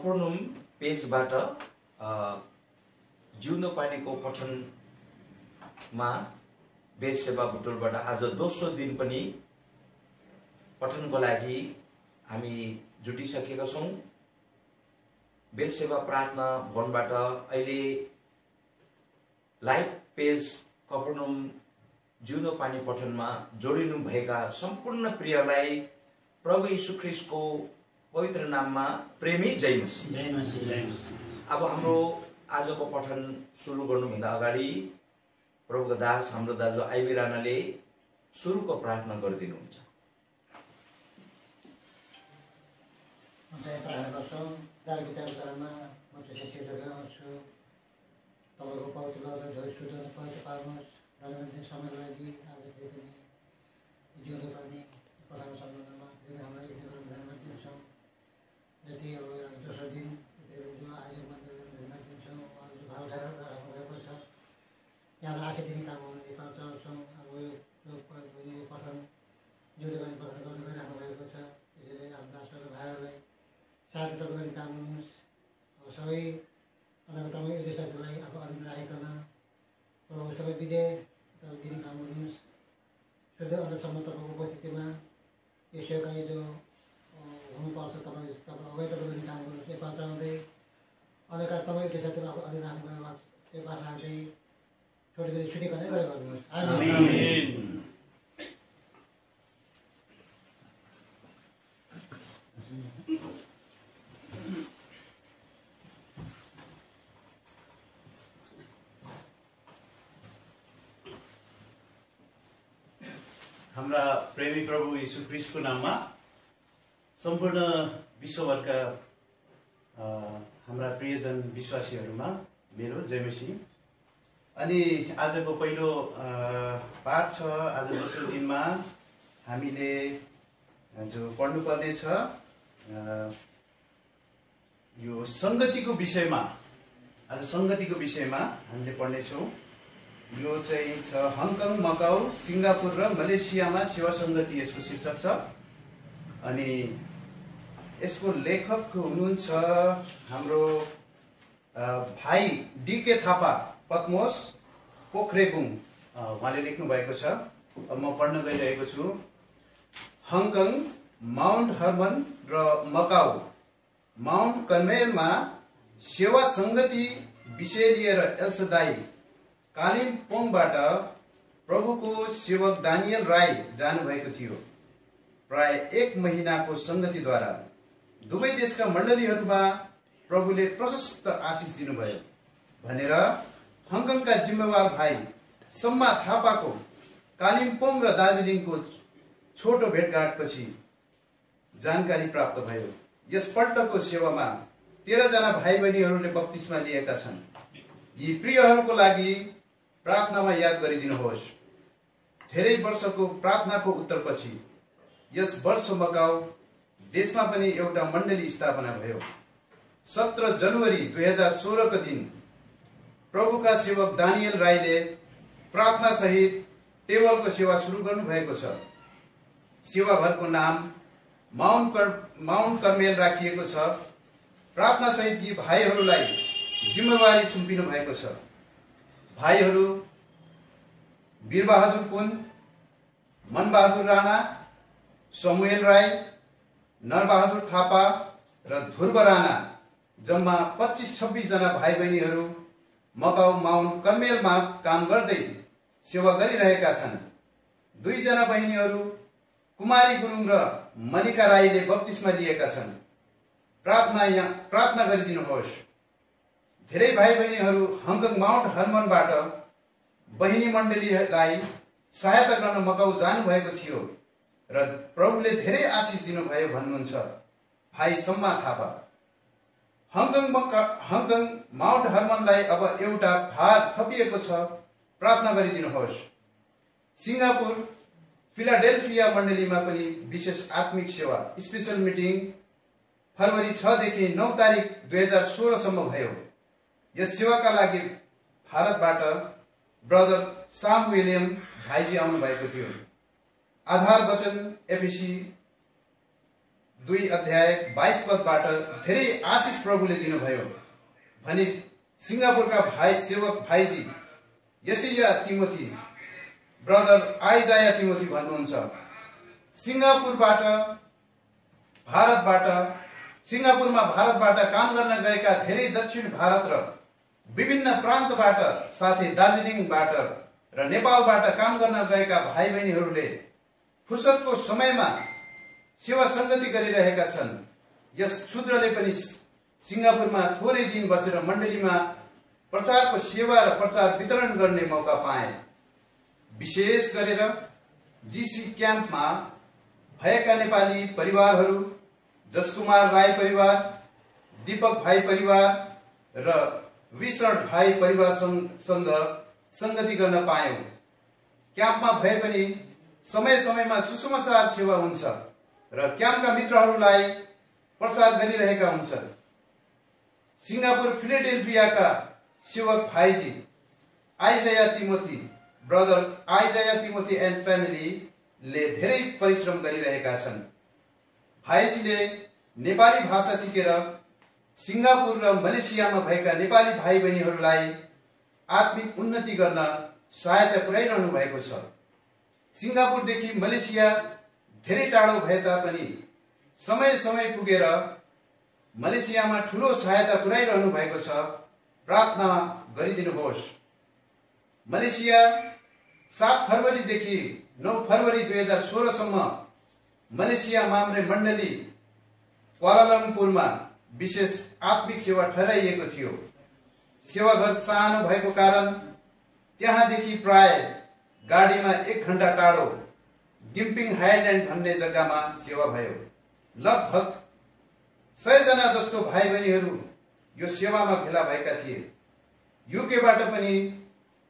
कफरनहुम पेजबाट जिउन पानीको पठनमा बेरसेबा बुटोलबाट आज दोस्रो दिन पनि पठनको लागि हामी जुटिसकेका छौं। बेरसेबा प्रार्थना भवनबाट अहिले लाइभ पेज कफरनहुम जिउन पानी पठनमा जोडिनु भएका सम्पूर्ण प्रियलाई प्रभु यीशु ख्रीष्टको पवित्र नाममा प्रेमी जय मसीह। अब हाम्रो आजको पठन सुरु गर्नुभन्दा अगाडि प्रभुका दास हाम्रो दाजु आइबी राणाले सुरुको प्रार्थना गरिदिनुहुन्छ। तपाईँको पवित्र लग्न धोइ शुद्ध पवित्र पार्नुहोस्। धन्यवाद समय लागि आज फेरि पनि जिउँदो पानी पठाउन सम्बन्धमा फेरि हामीलाई धन्यवाद दिन्छौँ। जति अब दोस्रो दिन जो आयोजकमा धन्यवाद दिन्छौँ। उहाँहरू भाव उठाएर राख्नुभएको छ। यहाँलाई आशा दिने काम हुने पाउँछ छौँ। अब यो पठन जिउँदो पानी पठन गर्ने गरिराख्नु भएको छ। त्यसैले अब दासहरू भाइहरूलाई सहायता गर्ने काम हुनुहोस्। अब सबै तपाईँ यो देशहरूलाई अब अधीन राखिकन प्रभु सबै विजय दिने काम गर्नुहोस्। शुद्ध अन्तसम्म तपाईँको उपस्थितिमा यो सेवाकाई जो हुनुपर्छ तपाईँ अवैध गर्ने काम गर्नुहोस्। एक पात्र आउँदै अनेक तपाईँ यो देशतिर अब अधीन राख्नु एक पात्र राख्दै छोटी छोटी छुट्टी गर्दै गरेर गर्नुहोस्। हाम्रा प्रेमी प्रभु यीशु ख्रीष्टको नाममा सम्पूर्ण विश्वभरका हाम्रा प्रियजन विश्वासीहरूमा मेरो जय मसीह। अनि आजको पहिलो पाठ छ। आज दोस्रो दिनमा हामीले जो पढ्नुपर्ने छ यो संगतिको विषयमा। आज संगतिको विषयमा हामीले पढ्नेछौँ। यो चाहिँ छ हङकङ, मकाउ, सिङ्गापुर र मलेसियामा सेवा संगति यसको शीर्षक छ। अनि यसको लेखक हुनुहुन्छ हाम्रो भाइ डीके थापा पद्मोस पोखरेबुङ, उहाँले लेख्नु भएको छ। अब म पढ्न गइरहेको छु। हङकङ, माउन्ट हर्मन र मकाउ माउन्ट कर्मेलमा सेवा संगति विषय लिएर एल्सदाई कालिम्पोङबाट प्रभुको सेवक दानियल राई जानुभएको थियो। प्राय 1 महिनाको संगतिद्वारा दुवै देशका मण्डलीहरूमा प्रभुले प्रशस्त आशिष दिनुभयो भनेर हङकङका जिम्मेवार भाइ सम्मा थापाको कालिम्पोङ र दार्जिलिङको छोटो भेटघाटपछि जानकारी प्राप्त भयो। यसपल्टको सेवामा 13 जना भाइ बहिनीहरूले बप्तिस्मा लिएका छन्। यी प्रियहरूको लागि प्रार्थनामा याद गरिदिनुहोस्। धेरै वर्षको प्रार्थनाको उत्तरपछि यस वर्ष मकाउ देशमा पनि एउटा मण्डली स्थापना भयो। 17 जनवरी 2016 को दिन प्रभुका सेवक दानियल राईले प्रार्थना सहित टेबलको सेवा सुरु गर्नु भएको छ। सेवाघरको नाम माउन्ट कर्मेल राखिएको छ। प्रार्थना सहित यी भाइहरूलाई जिम्मेवारी सुम्पिनु भएको छ। भाइहरू वीरबहादुर पुन, मनबहादुर राणा, समुएल राई, नरबहादुर थापा र ध्रुव राणा जम्मा 25-26 जना भाइ बहिनीहरू मकाउ माउन्ट कर्मेलमा काम गर्दै सेवा गरिरहेका छन्। 2 जना बहिनीहरू कुमारी गुरुङ र मनिका राईले बप्तिस्मा लिएका छन्। प्रार्थना गरिदिनुहोस्। धेरै भाइ बहिनीहरू हङकङ माउन्ट हर्मनबाट बहिनी मण्डलीलाई सहायता गर्न मकाउ जानुभएको थियो र प्रभुले धेरै आशिष दिनुभयो भन्नुहुन्छ भाइ सम्मा थापा। हङकङ माउन्ट हर्मनलाई अब एउटा भार थपिएको छ। प्रार्थना गरिदिनुहोस्। सिङ्गापुर फिलाडेल्फिया मण्डलीमा पनि विशेष आत्मिक सेवा स्पेशल मिटिङ फरवरी 6 देखि 9 तारिक 2016 सम्म भयो। यस सेवाका लागि भारतबाट ब्रदर साम विलियम भाइजी आउनु भएको थियो। आधार वचन एफएसी 2 अध्याय 22 पदबाट धेरै आशिष प्रभुले दिनुभयो भनी सिङ्गापुरका सेवक भाइजी यसिया तिमोथी ब्रदर आइजाया तिमोथी भन्नुहुन्छ। सिङ्गापुरमा भारतबाट काम गर्न गएका धेरै दक्षिण भारत र विभिन्न प्रान्तबाट साथै दार्जिलिङबाट र नेपालबाट काम गर्न गएका भाइ बहिनीहरूले फुर्सदको समयमा सेवा संगति गरिरहेका छन्। यस क्षुद्रले पनि सिङ्गापुरमा थोरै दिन बसेर मण्डलीमा प्रचारको सेवा र प्रचार वितरण गर्ने मौका पाए। विशेष गरेर जीसी क्याम्पमा भएका नेपाली परिवारहरू जसकुमार राई परिवार, दीपक भाइ परिवार र विशरण भाइ परिवारसँग संगति गर्न पायौं। क्याम्पमा भए पनि समय समयमा सुसमाचार सेवा हुन्छ र क्याम्पका मित्रहरूलाई प्रचार गरिरहेका हुन्छन्। सिङ्गापुर फिलाडेल्फियाका सेवक भाइजी आइजाया तिमोथी ब्रदर आइजाया तिमोथी एन्ड फ्यामिलीले धेरै परिश्रम गरिरहेका छन्। भाइजीले नेपाली भाषा सिकेर सिङ्गापुर र मलेसियामा भएका नेपाली भाइ बहिनीहरूलाई आत्मिक उन्नति गर्न सहायता पुर्याइरहनु भएको छ। सिङ्गापुरदेखि मलेसिया धेरै टाढो भए तापनि समय समय पुगेर मलेसियामा ठूलो सहायता पुर्याइरहनु भएको छ। प्रार्थना गरिदिनुहोस्। मलेसिया 7 फरवरीदेखि 9 फरवरी 2016 सम्म मलेसिया माम्रे मण्डली क्वालालम्पुरमा विशेष आत्मिक सेवा ठहराइएको थियो। सेवाघर सानो भएको कारण त्यहाँदेखि प्राय गाडीमा 1 घण्टा टाढो गिम्पिङ हाइल्यान्ड भन्ने जग्गामा सेवा भयो। लगभग 100 जना जस्तो भाइ बहिनीहरू यो सेवामा भेला भएका थिए। युकेबाट पनि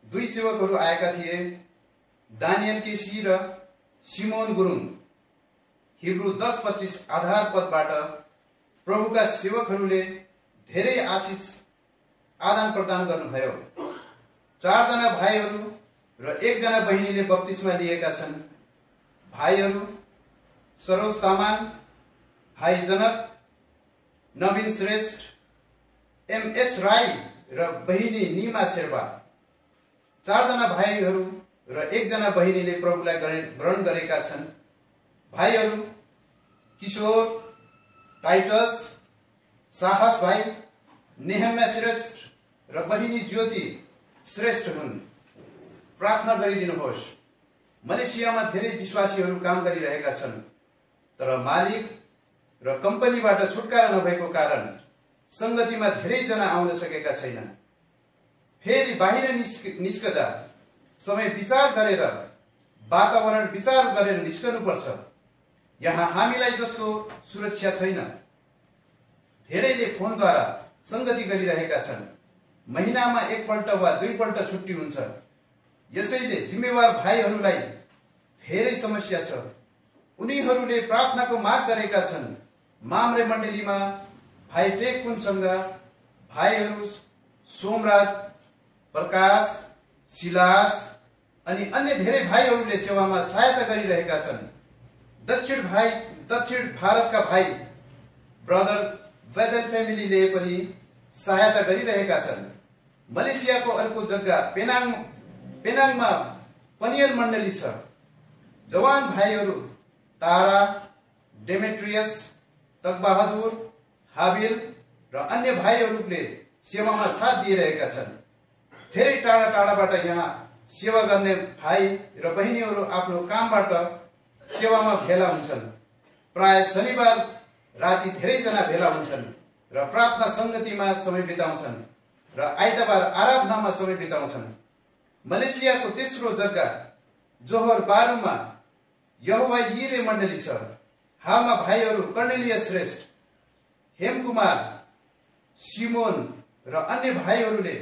2 सेवकहरू आएका थिए, दानियल केसी र सिमोन गुरुङ। हिब्रू 10:25 आधार पदबाट प्रभुका सेवकहरूले धेरै आशिष आदान प्रदान गर्नुभयो। 4 जना भाइहरू र 1 जना बहिनीले बप्तिस्मा लिएका छन्। भाइहरू सरोज तामाङ, भाइ जनक, नवीन श्रेष्ठ, एमएस राई र बहिनी निमा शेर्पा। 4 जना भाइहरू र 1 जना बहिनीले प्रभुलाई ग्रहण गरेका छन्। भाइहरू किशोर, टाइटस, साहस भाइ, नेहम्या श्रेष्ठ र बहिनी ज्योति श्रेष्ठ हुन्। प्रार्थना गरिदिनुहोस्। मलेसियामा धेरै विश्वासीहरू काम गरिरहेका छन्, तर मालिक र कम्पनीबाट छुटकारा नभएको कारण संगतिमा धेरै जना आउन सकेका छैनन्। फेरि बाहिर निस्कदा समय विचार गरेर वातावरण विचार गरेर निस्कनुपर्छ। यहाँ हामीलाई जस्तो सुरक्षा छैन। धेरैले फोनद्वारा संगति गरिरहेका छन्। महिनामा 1 पल्ट वा 2 पल्ट छुट्टी हुन्छ। यसैले जिम्मेवार भाइहरूलाई धेरै समस्या छ। उनीहरूले प्रार्थनाको माग गरेका छन्। माम्रे मण्डलीमा भाइ टेकपुनसँग भाइहरू सोमराज, प्रकाश, सिलास अनि अन्य धेरै भाइहरूले सेवामा सहायता गरिरहेका छन्। दक्षिण भारतका भाइ ब्रदर वेदल फ्यामिलीले पनि सहायता गरिरहेका छन्। मलेसियाको अर्को जग्गा पेनाङमा पनियल मण्डली छ। जवान भाइहरू तारा, डेमेट्रियस, तकबहादुर, हाबिल र अन्य भाइहरूले सेवामा साथ दिइरहेका छन्। धेरै टाढा टाढाबाट यहाँ सेवा गर्ने भाइ र बहिनीहरू आफ्नो कामबाट सेवामा भेला हुन्छन्। प्राय शनिबार राति धेरै जना भेला हुन्छन् र प्रार्थना संगतिमा समय बिताउँछन् र आइतबार आराधनामा समय बिताउँछन्। मलेसियाको तेस्रो जग्गा जोहर बारुमा यहोवा यिरे मण्डली छ। हालमा भाइहरू कर्नेलियस श्रेष्ठ, हेमकुमार, सिमोन र अन्य भाइहरूले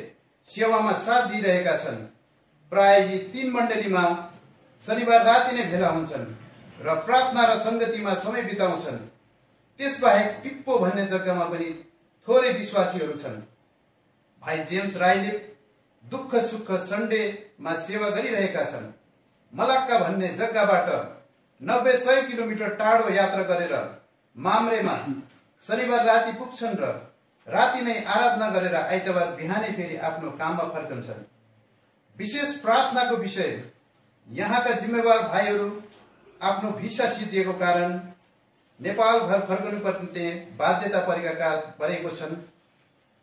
सेवामा साथ दिइरहेका छन्। प्राय यी 3 मण्डलीमा शनिबार राति नै भेला हुन्छन् र प्रार्थना र संगतिमा समय बिताउँछन्। त्यसबाहेक इप्पो भन्ने जग्गामा पनि थोरै विश्वासीहरू छन्। भाइ जेम्स राईले दुःख सुख सन्डेमा सेवा गरिरहेका छन्। मलाक्का भन्ने जग्गाबाट 90-100 किलोमिटर टाढो यात्रा गरेर माम्रेमा शनिबार राति पुग्छन् र राति नै आराधना गरेर आइतबार बिहानै फेरि आफ्नो काममा फर्कन्छन्। विशेष प्रार्थनाको विषय, यहाँका जिम्मेवार भाइहरू आफ्नो भिसा सिद्धिएको कारण नेपाल घर फर्कनुपर्ने बाध्यता परेको छन्।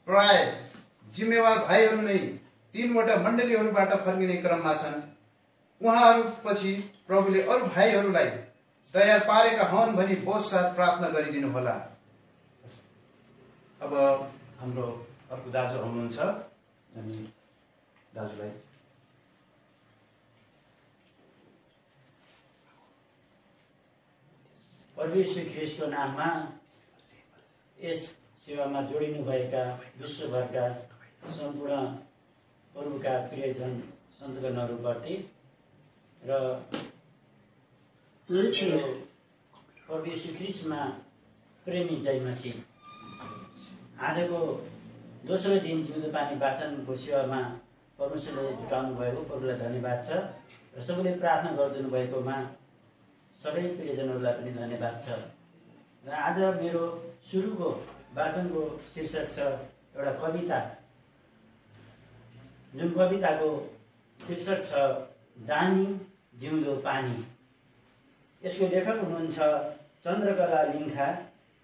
प्राय जिम्मेवार भाइहरू नै 3वटा मण्डलीहरूबाट फर्किने क्रममा छन्। उहाँहरू पछि प्रभुले अरू भाइहरूलाई तयार पारेका हन् भनी बोझ साथ प्रार्थना गरिदिनु होला। अब हाम्रो अर्को दाजु हुनुहुन्छ, अनि दाजुलाई परमेश्वर ख्रीष्टको नाममा यस सेवामा जोडिनुभएका विश्वभरका सम्पूर्ण प्रभुका प्रियजन सन्तगणहरूप्रति र परमेश्वर ख्रीष्टमा प्रेमी जय मसीह, आजको दोस्रो दिन जिउँदो पानी वाचनको सेवामा परमेश्वरले जुटाउनु भएको प्रभुलाई धन्यवाद छ र सबैले प्रार्थना गरिदिनु भएकोमा सबै प्रियजनहरूलाई पनि धन्यवाद छ। र आज मेरो सुरुको वाचनको शीर्षक छ एउटा कविता, जुन कविताको शीर्षक छ दानी जिउँदो पानी। यसको लेखक हुनुहुन्छ चन्द्रकला लिङ्खा,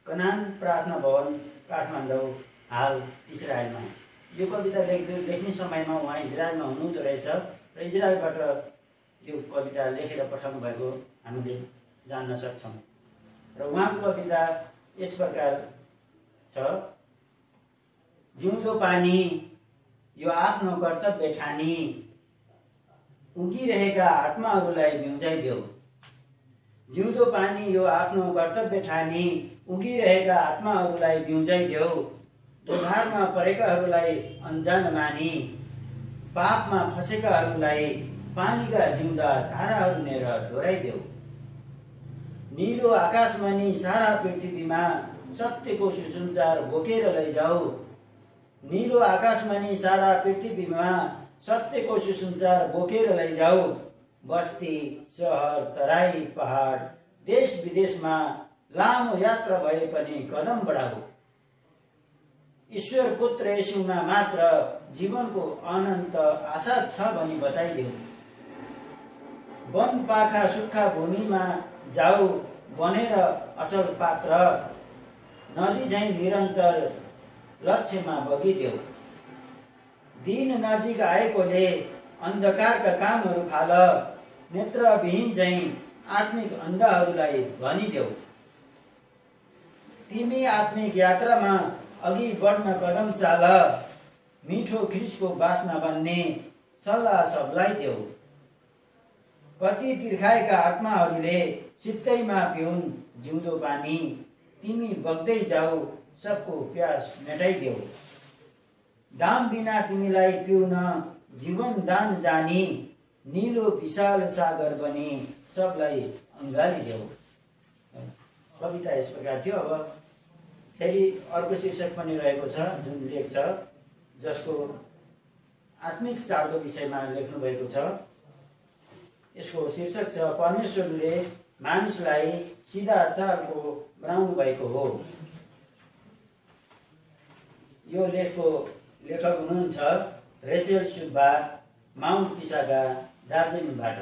कनान प्रार्थना भवन, काठमाडौँ, हाल इजरायलमा। यो कविता लेख्ने समयमा उहाँ इजरायलमा हुनुहुँदो रहेछ र इजरायलबाट यो कविता लेखेर पठाउनु भएको हामीले जान्न सक्छौँ। र उहाँको कविता यस प्रकार छ, जिउँदो पानी यो आफ्नो कर्तव्य ठानी, उगिरहेका आत्माहरूलाई भिउजाइदेऊ। जिउँदो पानी यो आफ्नो कर्तव्य ठानी, उगिरहेका आत्माहरूलाई भिउजाइदेऊ। दोधारमा परेकाहरूलाई अन्जान मानी, पापमा फसेकाहरूलाई पानीका जिउँदा धाराहरूनेर डोराइदेऊ। नीलो आकाशमानी सारा पृथ्वीमा सत्यको सुसमाचार बोकेर लैजाऊ। नीलो आकाशमानी सारा पृथ्वीमा सत्यको सुसमाचार बोकेर लैजाऊ। बस्ती, सहर, तराई, पहाड, देश विदेशमा लामो यात्रा भए पनि कदम बढाऊ। ईश्वर पुत्र येशूमा मात्र जीवनको अनन्त आशा छ भनी बताइदेऊ। वन पाखा सुक्खा भूमिमा जाऊ बनेर असल पात्र, नदी झैं निरन्तर लक्ष्यमा बगिदेऊ। दिन नजिक आएकोले अन्धकारका कामहरू फाल, नेत्रविहीन झैं आत्मिक अन्धहरूलाई भनिदेऊ। तिमी आत्मिक यात्रामा अघि बढ्न कदम चाल, मिठो ख्रीष्टको बास्ना बन्ने सल्लाह सबलाई देऊ। कति तिर्खाएका आत्माहरूले सित्तैमा पिउन् जिउँदो पानी, तिमी बग्दै जाऊ सबको प्यास मेटाइदेऊ। दाम बिना तिमीलाई पिउन जीवन दान जानी, नीलो विशाल सागर बनी सबलाई अँगालिदेऊ। कविता यस प्रकार थियो। अब फेरि अर्को शीर्षक पनि रहेको छ, जुन लेख छ, जसको आत्मिक चालको विषयमा लेख्नु भएको छ। यसको शीर्षक छ परमेश्वरले मानिसलाई सिधा चालको बनाउनु भएको हो। यो लेखको लेखक हुनुहुन्छ रेचेल सुब्बा, माउन्ट पिसागा, दार्जिलिङबाट।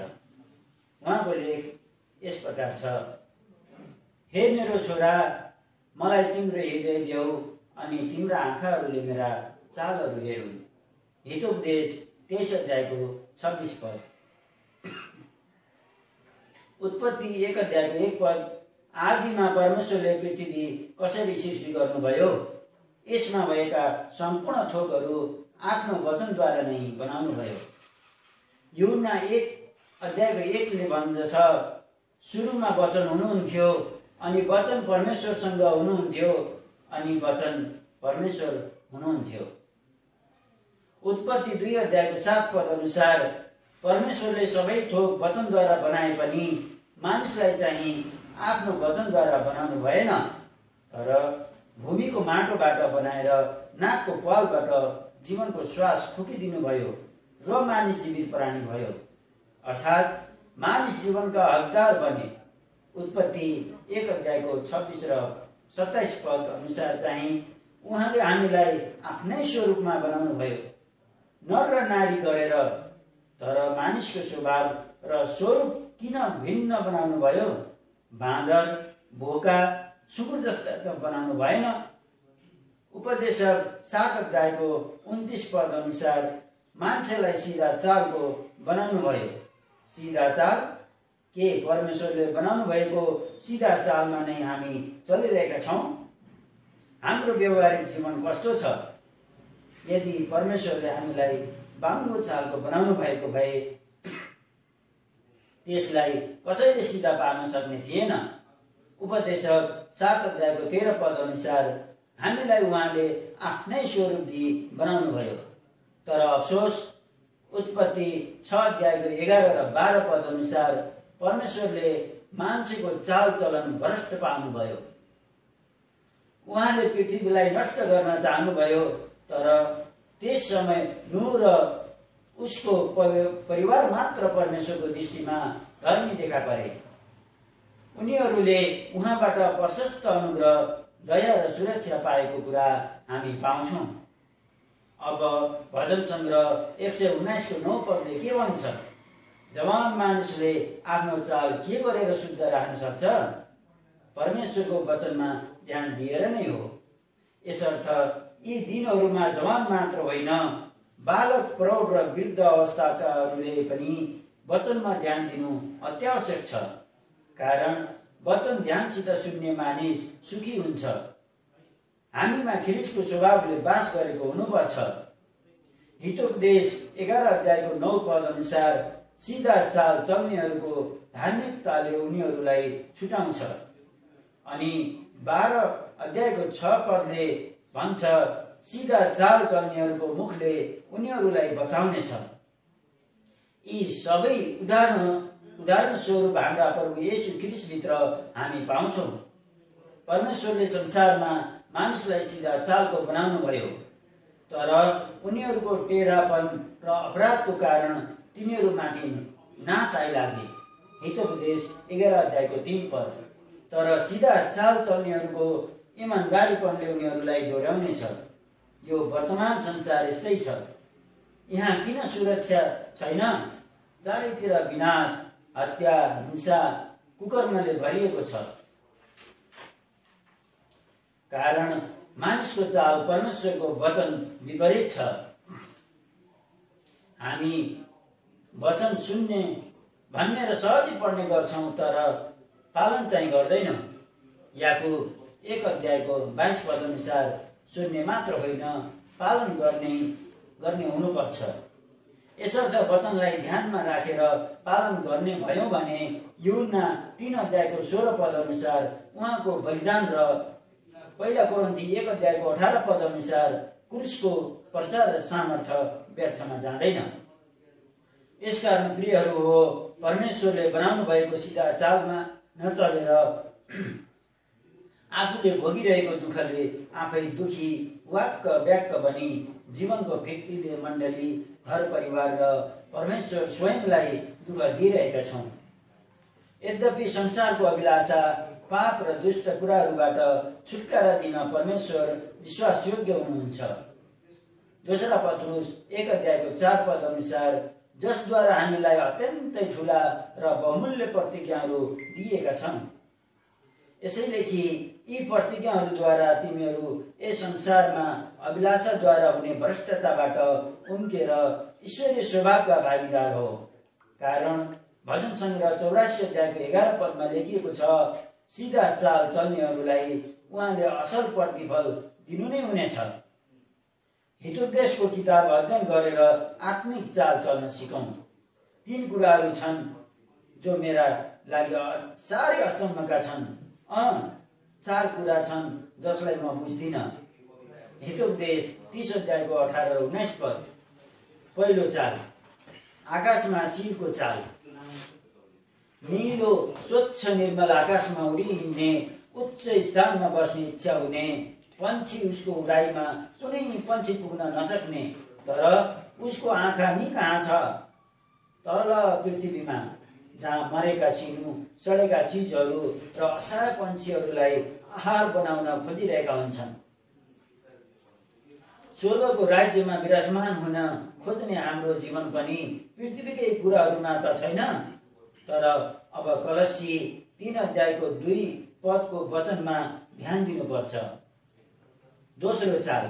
उहाँको लेख यस प्रकार छ, हे मेरो छोरा, मलाई तिम्रो हृदय देऊ अनि तिम्रा आँखाहरूले मेरा चालहरू हेरुन्। हितोपदेश 23 अध्यायको 26 पद। उत्पत्ति 1 अध्यायको 1 पद। आदिमा परमेश्वरले पृथ्वी कसरी सृष्टि गर्नुभयो, यसमा भएका सम्पूर्ण थोकहरू आफ्नो वचनद्वारा नै बनाउनुभयो। यूहन्ना 1 अध्यायको 1ले भन्दछ, सुरुमा वचन हुनुहुन्थ्यो अनि वचन परमेश्वरसँग हुनुहुन्थ्यो अनि वचन परमेश्वर हुनुहुन्थ्यो। उत्पत्ति 2 अध्यायको 7 पद अनुसार परमेश्वरले सबै थोक वचनद्वारा बनाए पनि मानिसलाई चाहिँ आफ्नो वचनद्वारा बनाउनु भएन, तर भूमिको माटोबाट बनाएर नाकको पालबाट जीवनको श्वास फुकिदिनु भयो र मानिस जीवित प्राणी भयो, अर्थात् मानिस जीवनका हकदार बने। उत्पत्ति 1 अध्यायको 26 र 27 पद अनुसार चाहिँ उहाँले हामीलाई आफ्नै स्वरूपमा बनाउनु भयो, नर र नारी गरेर। तर मानिसको स्वभाव र स्वरूप किन भिन्न बनाउनु भयो? बाँदर, बोका, सुँगुर जस्ता त बनाउनु भएन। उपदेशक 7 अध्यायको 29 पद अनुसार मान्छेलाई सिधा चालको बनाउनु भयो। सिधा चाल के परमेश्वरले बनाउनु भएको सिधा चालमा नै हामी चलिरहेका छौँ? हाम्रो व्यवहारिक जीवन कस्तो छ? यदि परमेश्वरले हामीलाई बाङ्गो चालको बनाउनु भएको भए त्यसलाई कसैले सिधा पार्न सक्ने थिएन। उपदेशक 7 अध्यायको 13 पद अनुसार हामीलाई उहाँले आफ्नै स्वरूप दिई बनाउनु भयो। तर अफसोस, उत्पत्ति 6 अध्यायको 11 र 12 पद अनुसार परमेश्वरले मान्छेको चाल चलन भ्रष्ट पार्नुभयो। उहाँले पृथ्वीलाई नष्ट गर्न चाहनुभयो। तर त्यस समय नूह र उसको परिवार मात्र परमेश्वरको दृष्टिमा धर्मी देखा परे। उनीहरूले उहाँबाट प्रशस्त अनुग्रह, दया र सुरक्षा पाएको कुरा हामी पाउँछौँ। अब भजन सङ्ग्रह 119 को 9 पदले के भन्छ? जवान मानिसले आफ्नो चाल के गरेर शुद्ध राख्न सक्छ? परमेश्वरको वचनमा ध्यान दिएर नै हो। यसर्थ यी दिनहरूमा जवान मात्र होइन, बालक, प्रौढ र वृद्ध अवस्थाकाहरूले पनि वचनमा ध्यान दिनु अत्यावश्यक छ। कारण वचन ध्यानसित सुन्ने मानिस सुखी हुन्छ। हामीमा ख्रीष्टको स्वभावले बास गरेको हुनुपर्छ। हितोपदेश 11 अध्यायको 9 पद अनुसार सिधा चाल चल्नेहरूको धार्मिकताले उनीहरूलाई छुटाउँछ। अनि 12 अध्यायको 6 पदले भन्छ, सिधा चाल चल्नेहरूको मुखले उनीहरूलाई बचाउनेछ। यी सबै उदाहरण स्वरूप हाम्रा प्रभु येशू ख्रीष्टभित्र हामी पाउँछौँ। परमेश्वरले संसारमा मानिसलाई सिधा चालको बनाउनु भयो। तर उनीहरूको टेढापन र अपराधको कारण तिनीहरूमाथि नाश आइलागे। हितोपदेश 11 अध्यायको 3 पद। तर सिधा चाल चल्नेहरूको इमान्दारीपनले उनीहरूलाई डोर्याउनेछ। यो वर्तमान संसार यस्तै छ। यहाँ किन सुरक्षा छैन? चारैतिर विनाश, हत्या, हिंसा, कुकर्मले भरिएको छ। कारण मानिसको चाल परमेश्वरको वचन विपरीत छ। हामी वचन सुन्ने भन्ने र सहजै पढ्ने गर्छौँ, तर पालन चाहिँ गर्दैनौँ। याकुब 1 अध्यायको 22 पद अनुसार सुन्ने मात्र होइन, पालन गर्ने हुनुपर्छ। यसर्थ वचनलाई ध्यानमा राखेर पालन गर्ने भयौँ भने यूहन्ना 3 अध्यायको 16 पद अनुसार उहाँको बलिदान र 1 कोरिन्थी 1 अध्यायको 18 पद अनुसार क्रुसको प्रचार र सामर्थ्य व्यर्थमा जाँदैन। यसकारण प्रियहरू हो, परमेश्वरले बनाउनु भएको सिधा चालमा नचलेर आफूले भोगिरहेको दुःखले आफै दुखी वाक्क व्याक्क बनी जीवनको फिक्रीले मण्डली, घर परिवार र परमेश्वर स्वयंलाई दुःख दिइरहेका छौँ। यद्यपि संसारको अभिलाषा, पाप र दुष्ट कुराहरूबाट छुटकारा दिन परमेश्वर विश्वासयोग्य हुनुहुन्छ। दोस्रा पत्रुस 1 अध्यायको 4 पद अनुसार जसद्वारा हामीलाई अत्यन्तै ठुला र बहुमूल्य प्रतिज्ञाहरू दिएका छन्। यसैले कि यी प्रतिज्ञाहरूद्वारा तिमीहरू यस संसारमा अभिलाषाद्वारा हुने भ्रष्टताबाट उम्केर ईश्वरीय स्वभावका भागीदार हो। कारण भजन सङ्ग्रह 84 अध्यायको 11 पदमा लेखिएको छ, सिधा चाल चल्नेहरूलाई उहाँले असल प्रतिफल दिनु नै हुनेछ। हितोपदेशको किताब अध्ययन गरेर आत्मिक चाल चल्न सिकौँ। 3 कुराहरू छन् जो मेरा लागि साह्रै अचम्मका छन्। 4 कुरा छन् जसलाई म बुझ्दिनँ। हितोपदेश 30 अध्यायको 18 र 19 पद। पहिलो चाल, आकाशमा चिलको चाल। नीलो स्वच्छ निर्मल आकाशमा उडिहिँड्ने, उच्च स्थानमा बस्ने इच्छा हुने पन्छी, उसको उडाइमा कुनै पन्छी पुग्न नसक्ने, तर उसको आँखा नि कहाँ छ? तल पृथ्वीमा। जहाँ मरेका सिनु, सडेका चिजहरू र असहाय पन्छीहरूलाई आहार बनाउन खोजिरहेका हुन्छन्। स्वर्गको राज्यमा विराजमान हुन खोज्ने हाम्रो जीवन पनि पृथ्वीकै कुराहरूमा त छैन, तर अब कलस्सी 3 अध्यायको 2 पदको वचनमा ध्यान दिनुपर्छ। दोस्रो चाल,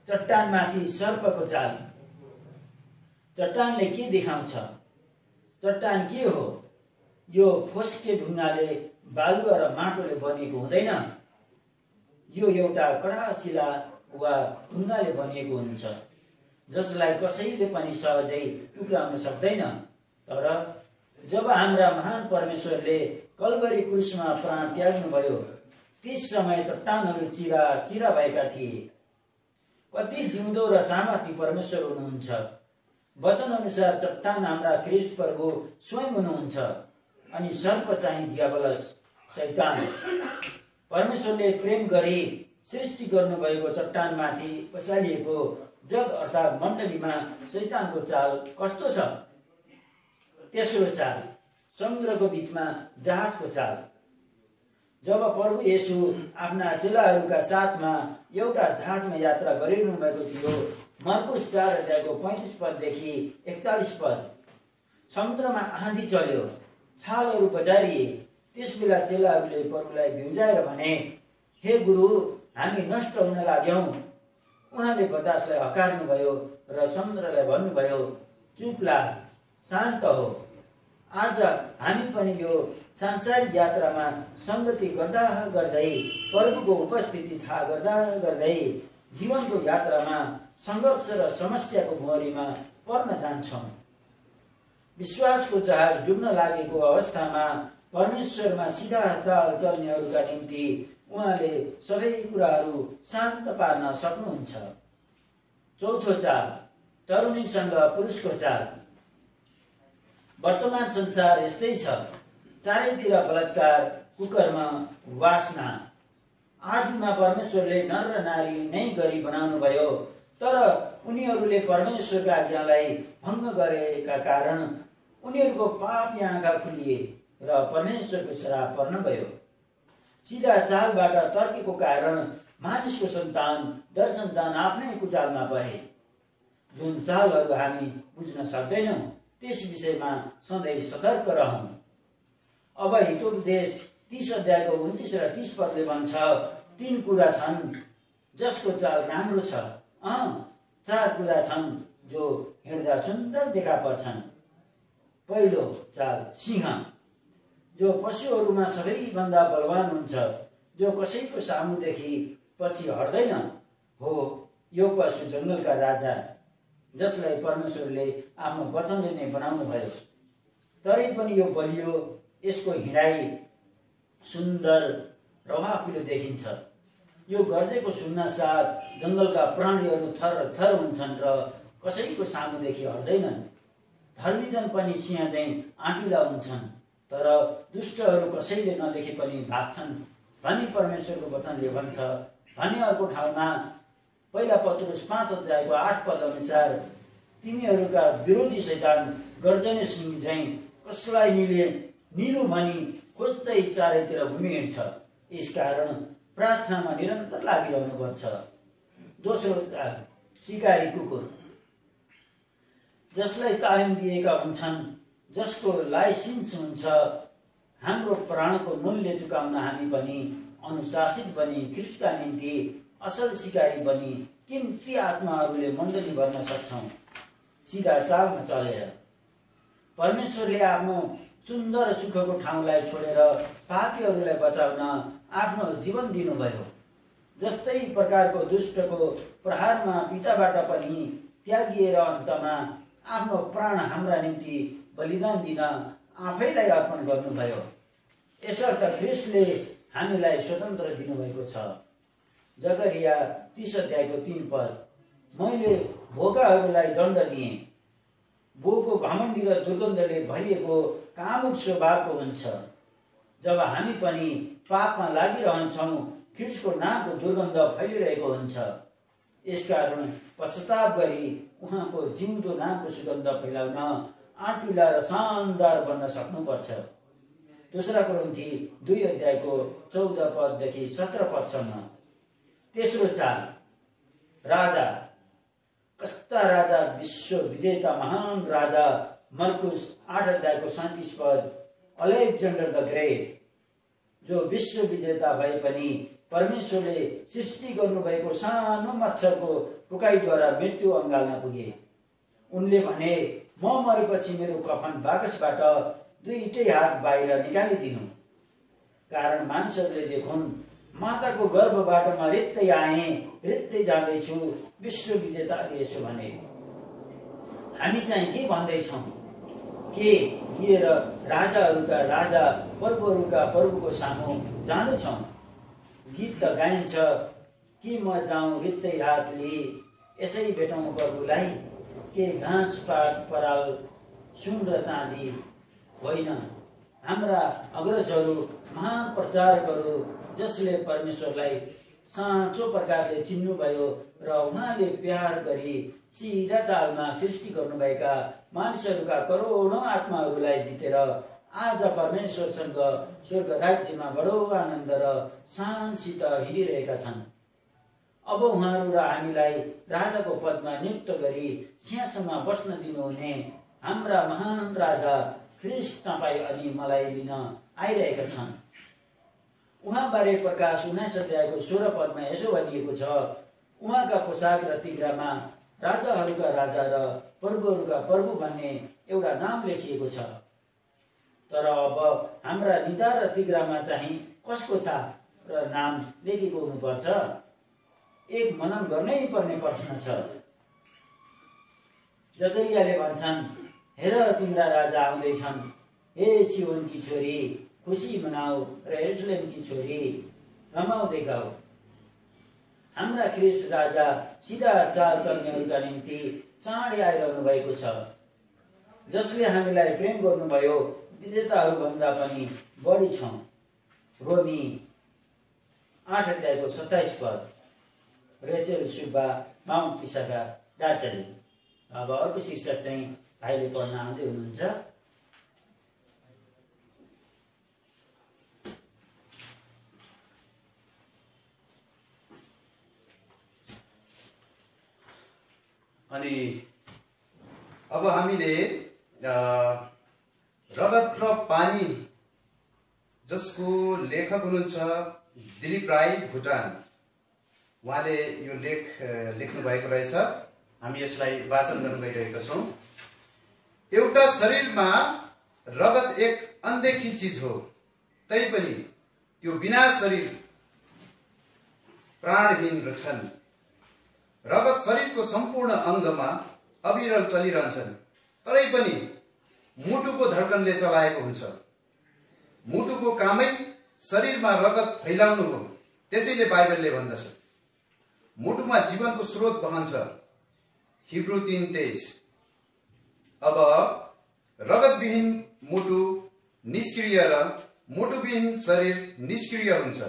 चट्टानमाथि सर्पको चाल। चट्टानले के देखाउँछ? चट्टान के हो? यो फोस्के ढुङ्गाले, बालुवा र माटोले बनिएको हुँदैन। यो एउटा कडा शिला वा ढुङ्गाले बनिएको हुन्छ, जसलाई कसैले पनि सहजै टुक्राउन सक्दैन। तर जब हाम्रा महान परमेश्वरले कल्वरी क्रुसमा प्राण त्याग्नुभयो, त्यस समय चट्टानहरू चिरा चिरा भएका थिए। कति जिउँदो र सामर्थी परमेश्वर हुनुहुन्छ। वचन अनुसार चट्टान हाम्रा ख्रीष्ट प्रभु स्वयं हुनुहुन्छ, अनि सर्प चाहिँ दियावलस, शैतान। परमेश्वरले प्रेम गरी सृष्टि गर्नुभएको चट्टानमाथि पसालिएको जग अर्थात् मण्डलीमा शैतानको चाल कस्तो छ? तेस्रो चाल, समुद्रको बीचमा जहाजको चाल। जब प्रभु येशू आफ्ना चेलाहरूका साथमा एउटा जहाजमा यात्रा गरिरहनु भएको थियो, मर्कुस 4 अध्यायको 35 पददेखि 41 पद, समुद्रमा आँधी चल्यो, छालहरू बजारिए। त्यसबेला चेलाहरूले प्रभुलाई भिउजाएर भने, हे गुरु, हामी नष्ट हुन लाग्यौं। उहाँले बतासलाई हकार्नुभयो र समुद्रलाई भन्नुभयो, चुप लाग, शान्त हो। आज हामी पनि यो सांसारिक यात्रामा संगति गर्दा गर्दै, प्रभुको उपस्थिति थाहा गर्दा गर्दै जीवनको यात्रामा संघर्ष र समस्याको भुँरीमा पर्न जान्छौँ। विश्वासको जहाज डुब्न लागेको अवस्थामा परमेश्वरमा सिधा चाल चल्नेहरूका निम्ति उहाँले सबै कुराहरू शान्त पार्न सक्नुहुन्छ। चौथो चाल, तरुणीसँग पुरुषको चाल। वर्तमान संसार यस्तै छ, चारैतिर बलात्कार, कुकर्म, वासना। आदिमा परमेश्वरले नर र नारी नै गरी बनाउनु भयो, तर उनीहरूले परमेश्वरका आज्ञालाई भङ्ग गरेका कारण उनीहरूको पापी आँखा खुलिए र परमेश्वरको श्राप पर्न गयो। सिधा चालबाट तर्केको कारण मानिसको सन्तान दर सन्तान आफ्नै कुचालमा परे। जुन चालहरू हामी बुझ्न सक्दैनौँ, त्यस विषयमा सधैँ सतर्क रहौँ। अब हितोपदेश 30 अध्यायको 29 र 30 पदले भन्छ, 3 कुरा छन् जसको चाल राम्रो छ, 4 कुरा छन् जो हिँड्दा सुन्दर देखा पर्छन्। पहिलो चाल, सिंह, जो पशुहरूमा सबैभन्दा बलवान हुन्छ, जो कसैको सामुदेखि पछि हट्दैन। हो, यो पशु जङ्गलका राजा, जसलाई परमेश्वरले आफ्नो वचनले नै बनाउनु भयो। तरै पनि यो बलियो, यसको हिँडाइ सुन्दर प्रभावले देखिन्छ। यो गर्जेको सुन्न साथ जङ्गलका प्राणीहरू थर थर हुन्छन् र कसैको सामुदेखि हट्दैनन्। धर्मीजन पनि सिंह चाहिँ आँटिला हुन्छन्, तर दुष्टहरू कसैले नदेखे पनि भाग्छन् भनी परमेश्वरको वचनले भन्छ। भने अर्को ठाउँमा पहिला पत्रुस 5 अध्यायको 8 पद अनुसार, तिमीहरूका विरोधी शैतान गर्जने सिंह झैं कसलाई निलो भनी खोज्दै चारैतिर घुमिहिँड्छ। यसकारण प्रार्थनामा निरन्तर लागिरहनुपर्छ। दोस्रो चाल, सिकारी कुकुर, जसलाई तालिम दिएका हुन्छन्, जसको लाइसेन्स हुन्छ। हाम्रो प्राणको मूल्य चुकाउन हामी पनि अनुशासित बनी ख्रीष्टका निम्ति असल सिकारी बनी किम्ती आत्माहरूले मण्डली भर्न सक्छौँ। सिधा चालमा चलेर परमेश्वरले आफ्नो सुन्दर सुखको ठाउँलाई छोडेर पापीहरूलाई बचाउन आफ्नो जीवन दिनुभयो। जस्तै प्रकारको दुष्टको प्रहारमा पिताबाट पनि त्यागिएर अन्तमा आफ्नो प्राण हाम्रा निम्ति बलिदान दिन आफैलाई अर्पण गर्नुभयो। यसर्थ ख्रीष्टले हामीलाई स्वतन्त्र दिनुभएको छ। जकरिया 30 अध्यायको 3 पद, मैले भोकाहरूलाई दण्ड दिएँ। बोको घमण्डी र दुर्गन्धले भरिएको कामुक स्वभावको हुन्छ। जब हामी पनि पापमा लागिरहन्छौँ, ख्रीष्टको नामको दुर्गन्ध फैलिरहेको हुन्छ। यसकारण पश्चाताप गरी उहाँको जिउँदो नामको सुगन्ध फैलाउन आँटिला र शानदार बन्न सक्नुपर्छ। दोस्रा कोरिन्थी 2 अध्यायको 14 पददेखि 17 पदसम्म। तेस्रो चाल, राजा। कस्ता राजा? विश्व विजेता महान राजा मर्कुस 8 अध्यायको 37 पद। अलेक्जेन्डर द ग्रेट, जो विश्व विजेता भए पनि परमेश्वरले सृष्टि गर्नुभएको सानो मच्छरको टुकाइद्वारा मृत्यु अँगाल्न पुगे। उनले भने, म मरेपछि मेरो कफन बाकसबाट दुईटै हात बाहिर निकालिदिनु, कारण मानिसहरूले देखुन् माताको गर्भबाट म रित्तै आएँ, रित्तै जाँदैछु। विश्व विजेताले यसो भने। हामी चाहिँ के भन्दैछौँ? के लिएर राजाहरूका राजा प्रभुहरूका प्रभुको सामु जाँदैछौँ? गीत त गाइन्छ, कि म जाउँ रित्तै हात लिई, यसै भेटौँ प्रभुलाई। के घाँस पात पराल सुन र चाँदी होइन। हाम्रा अग्रजहरू महान प्रचारकहरू, जसले परमेश्वरलाई साँचो प्रकारले चिन्नुभयो र उहाँले प्यार गरी सिधा चालमा सृष्टि गर्नुभएका मानिसहरूका करोडौं आत्माहरूलाई जितेर आज परमेश्वरसँग स्वर्ग राज्यमा बडो आनन्द र शानसित हिँडिरहेका छन्। अब उहाँहरू र हामीलाई राजाको पदमा नियुक्त गरी सिंहासनमा बस्न दिनुहुने हाम्रा महान राजा ख्रीष्ट तपाईँ अनि मलाई लिन आइरहेका छन्। उहाँबारे प्रकाश 19 अध्यायको 16 पदमा यसो भनिएको छ, उहाँका पोसाक र तिघ्रामा राजाहरूका राजा र प्रभुहरूका प्रभु भन्ने एउटा नाम लेखिएको छ। तर अब हाम्रा निधार र तिघ्रामा चाहिँ कसको छाप र नाम लेखेको हुनुपर्छ? एक मनन गर्नै पर्ने प्रश्न छ। जकरियाले भन्छन्, हेर तिम्रा राजा आउँदैछन्, हे सियोनकी छोरी खुसी मनाऊ र यरुशलेमकी छोरी रमाउँदै गाऊ। हाम्रा ख्रीष्ट राजा सिधा चाल चल्नेहरूका निम्ति चाँडै आइरहनु भएको छ, जसले हामीलाई प्रेम गर्नुभयो विजेताहरू भन्दा पनि बढी छौँ। रोमी 8 अध्यायको 27 पद। Rachel Subba, mount Pisaka, Darjeeling. अब अर्को शीर्षक चाहिँ भाइले पढ्न आउँदै हुनुहुन्छ। अनि अब हामीले रगत र पानी, जसको लेखक हुनुहुन्छ दिलीप राई भुटान, उहाँले यो लेख लेख्नु भएको रहेछ। हामी यसलाई वाचन गर्न गइरहेका छौँ। एउटा शरीरमा रगत एक अनदेखी चिज हो, तैपनि त्यो बिना शरीर प्राणहीन रहन्छन्। रगत शरीरको सम्पूर्ण अङ्गमा अविरल चलिरहन्छन्, तरै पनि मुटुको धड्कनले चलाएको हुन्छ। मुटुको कामै शरीरमा रगत फैलाउनु हो। त्यसैले बाइबलले भन्दछ, मुटुमा जीवनको स्रोत बहन्छ। हिब्रू 3:23। अब रगतविहीन मुटु निष्क्रिय र मुटुविहीन शरीर निष्क्रिय हुन्छ।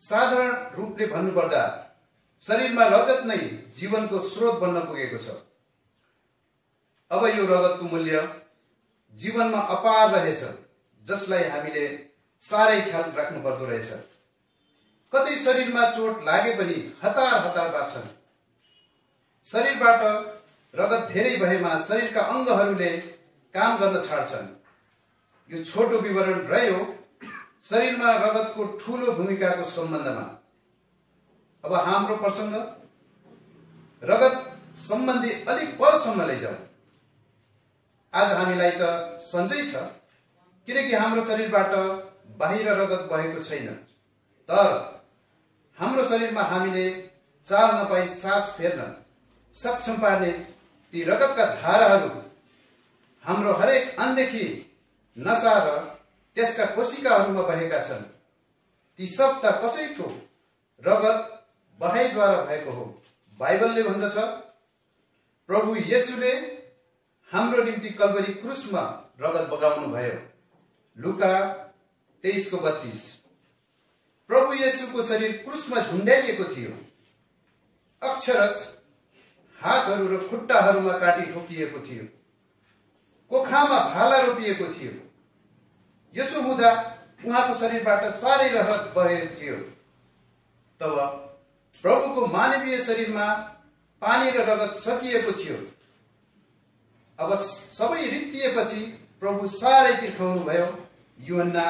साधारण रूपले भन्नुपर्दा शरीरमा रगत नै जीवनको स्रोत बन्न पुगेको छ। अब यो रगतको मूल्य जीवनमा अपार रहेछ, जसलाई हामीले साह्रै ख्याल राख्नु पर्दो रहेछ। कतै शरीरमा चोट लागे पनि हतार हतार बाँच्छन्। शरीरबाट रगत धेरै भएमा शरीरका अङ्गहरूले काम गर्न छाड्छन्। यो छोटो विवरण रह्यो शरीरमा रगतको ठूलो भूमिकाको सम्बन्धमा। अब हाम्रो प्रसङ्ग रगत सम्बन्धी अलिक परसम्म लैजाऊ। आज हामीलाई त सन्चै छ, किनकि हाम्रो शरीरबाट बाहिर रगत बहेको छैन। तर हाम्रो शरीरमा हामीले चाल नपाई सास फेर्न सक्षम पार्ने ती रगतका धाराहरू हाम्रो हरेक अनदेखि नसा र त्यसका कोशिकाहरूमा बहेका छन्। ती सब त कसैको रगत बहाइद्वारा भएको हो। बाइबलले भन्दछ, प्रभु येशूले हाम्रो निम्ति कल्वरी क्रुसमा रगत बगाउनु भयो। लुका 23:32। प्रभु येशूको शरीर क्रुसमा झुन्ड्याइएको थियो। अक्षरश हातहरू र खुट्टाहरूमा काटी ठोकिएको थियो। कोखामा भाला रोपिएको थियो। यसो हुँदा उहाँको शरीरबाट साह्रै रगत बहेको थियो। तब प्रभुको मानवीय शरीरमा पानी र रगत सकिएको थियो। अब सबै रित्तिएपछि प्रभु साह्रै तिर्खाउनु भयो। यूहन्ना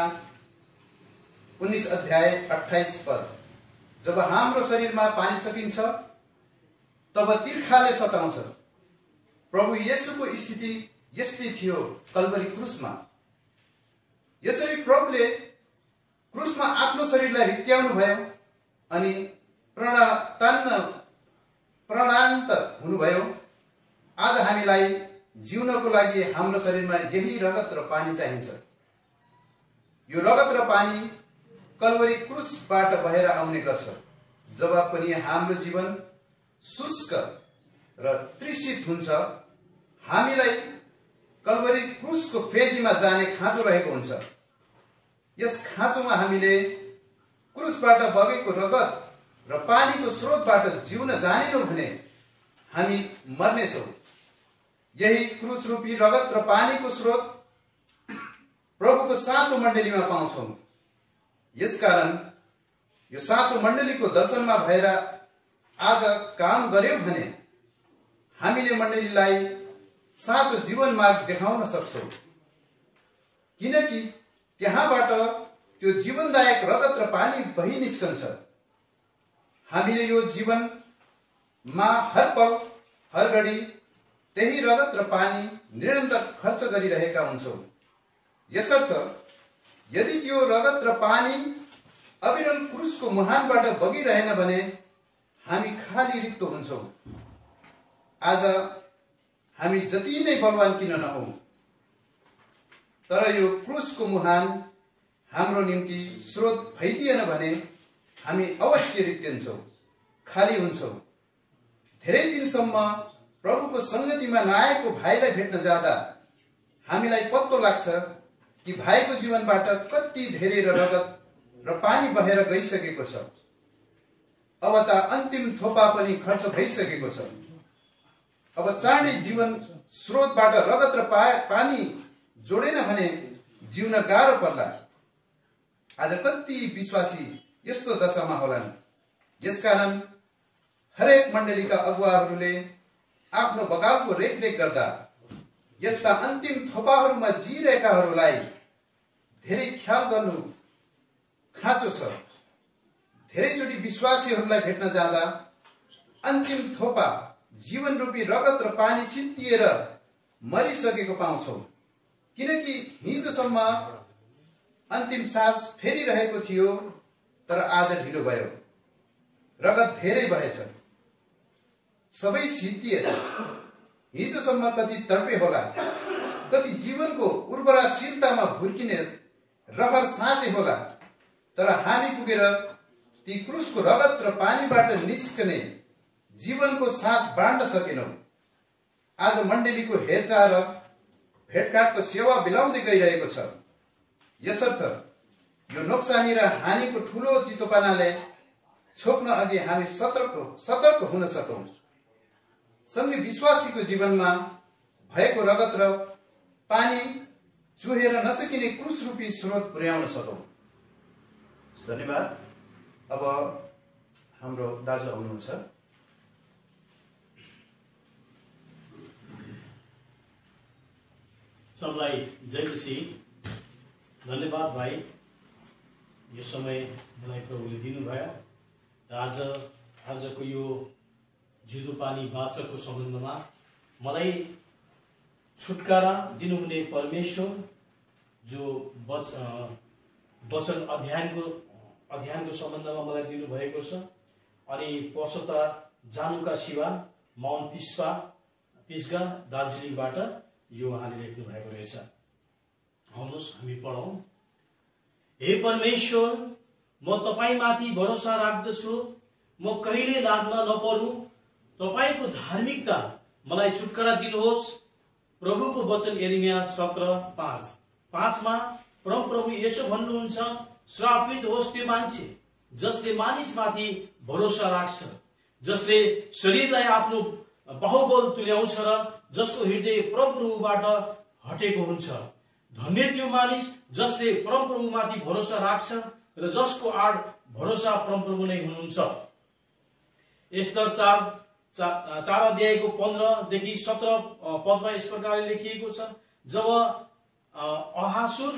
19 अध्याय 28 पद। जब हाम्रो शरीरमा पानी सकिन्छ तब तिर्खाले सताउँछ। प्रभु येशूको स्थिति यस्तै थियो कल्वरी क्रुसमा। यसरी प्रभुले क्रुसमा आफ्नो शरीरलाई रित्याउनु भयो अनि प्राणान्त हुनुभयो। आज हामीलाई जिउनको लागि हाम्रो शरीरमा यही रगत र पानी चाहिन्छ। यो रगत र पानी कल्वरी क्रुसबाट बहेर आउने गर्छ। जब पनि हाम्रो जीवन शुष्क र तृषित हुन्छ, हामीलाई कल्वरी क्रुसको फेदीमा जाने खाँचो रहेको हुन्छ। यस खाँचोमा हामीले क्रुसबाट बगेको रगत र पानीको स्रोतबाट जिउन जानेनौँ भने हामी मर्नेछौँ। यही क्रुस रूपी रगत र पानीको स्रोत प्रभुको साँचो मण्डलीमा पाउँछौँ। यसकारण यो साँचो मण्डलीको दर्शनमा भएर आज काम गर्यौं भने हामीले मण्डलीलाई साँचो जीवन मार्ग देखाउन सक्छौँ। किनकि त्यहाँबाट त्यो जीवनदायक रगत र पानी बहि निस्कन्छ। हामीले यो जीवनमा हर पल हर घडी त्यही रगत र पानी निरन्तर खर्च गरिरहेका हुन्छौँ। यसर्थ यदि त्यो रगत र पानी अविरल क्रुसको मुहानबाट बगिरहेन भने हामी खाली रित्तो हुन्छौँ। आज हामी जति नै बलवान किन नहौं, तर यो क्रुसको मुहान हाम्रो निम्ति स्रोत भइदिएन भने हामी अवश्य रित्तिन्छौँ, खाली हुन्छौँ। धेरै दिनसम्म प्रभुको संगतिमा नआएको भाइलाई भेट्न जाँदा हामीलाई पत्तो लाग्छ कि भाइको जीवनबाट कति धेरै रगत र पानी बहेर गइसकेको छ। अब त अन्तिम थोपा पनि खर्च भइसकेको छ। अब चाँडै जीवन स्रोतबाट रगत र पानी जोडेन भने जिउन गाह्रो पर्ला। आज कति विश्वासी यस्तो दशामा होलान्। यसकारण हरेक मण्डलीका अगुवाहरूले आफ्नो बगालको रेखदेख गर्दा यस्ता अन्तिम थोपाहरूमा जिरहेकाहरूलाई धेरै ख्याल गर्नु खाँचो छ। धेरैचोटि विश्वासीहरूलाई भेट्न जाँदा अन्तिम थोपा जीवन रूपी रगत र पानी सिद्धिएर मरिसकेको पाउँछौँ। किनकि हिजोसम्म अन्तिम सास फेरिरहेको थियो, तर आज ढिलो भयो। रगत धेरै बहेछ, सबै सिद्धिएछ। हिजोसम्म कति तडपे होला, कति जीवनको उर्वराशीलतामा भुर्किने रहर साँचे होला, तर हामी पुगेर ती क्रुसको रगत र पानीबाट निस्कने जीवनको साँच बाँड्न सकेनौं। आज मण्डलीको हेरचाह र भेटघाटको सेवा बिलाउँदै गइरहेको छ। यसर्थ यो नोक्सानी र हानिको ठूलो तितोपनाले छोप्न अघि हामी सतर्क हुन सकौं। सँगै विश्वासीको जीवनमा भएको रगत र पानी चुहेर नसकिने क्रुस रूपी स्रोत पुर्याउन सकौं। धन्यवाद। अब हाम्रो दाजु आउनुहुन्छ। सबलाई जय मसीह। धन्यवाद भाइ, यो समय मलाई प्रभुले दिनुभयो र आजको यो जिउँदो पानी वाचकको सम्बन्धमा मलाई छुटकारा दिनुहुने परमेश्वर जो वचन अध्ययनको सम्बन्धमा मलाई दिनुभएको छ। अनि पशुता जानुका शिवा माउन्ट पिस्गा दार्जिलिङबाट यो उहाँले लेख्नु भएको रहेछ। आउनुहोस् हामी पढौँ। हे परमेश्वर, म तपाईमाथि भरोसा राख्दछु। म कहिले लाग्न नपरौँ। तपाईको धार्मिकता मलाई छुटकारा दिनुहोस्। प्रभुको वचन यिर्मया 17:5 मा परमप्रभु यसो भन्नुहुन्छ, श्रापित होस् त्यो मान्छे जसले मानिसमाथि भरोसा राख्छ, जसले शरीरलाई आफ्नो बाहुबल तुल्याउँछ र जसको हृदय परमप्रभुबाट हटेको हुन्छ। धन्य त्यो मानिस जसले परमप्रभुमाथि भरोसा राख्छ र जसको आड भरोसा परमप्रभु नै हुनुहुन्छ। एस्तर 4 अध्यायको 15 देखि 17 पदमा यस प्रकारले लेखिएको छ, जब अहासुर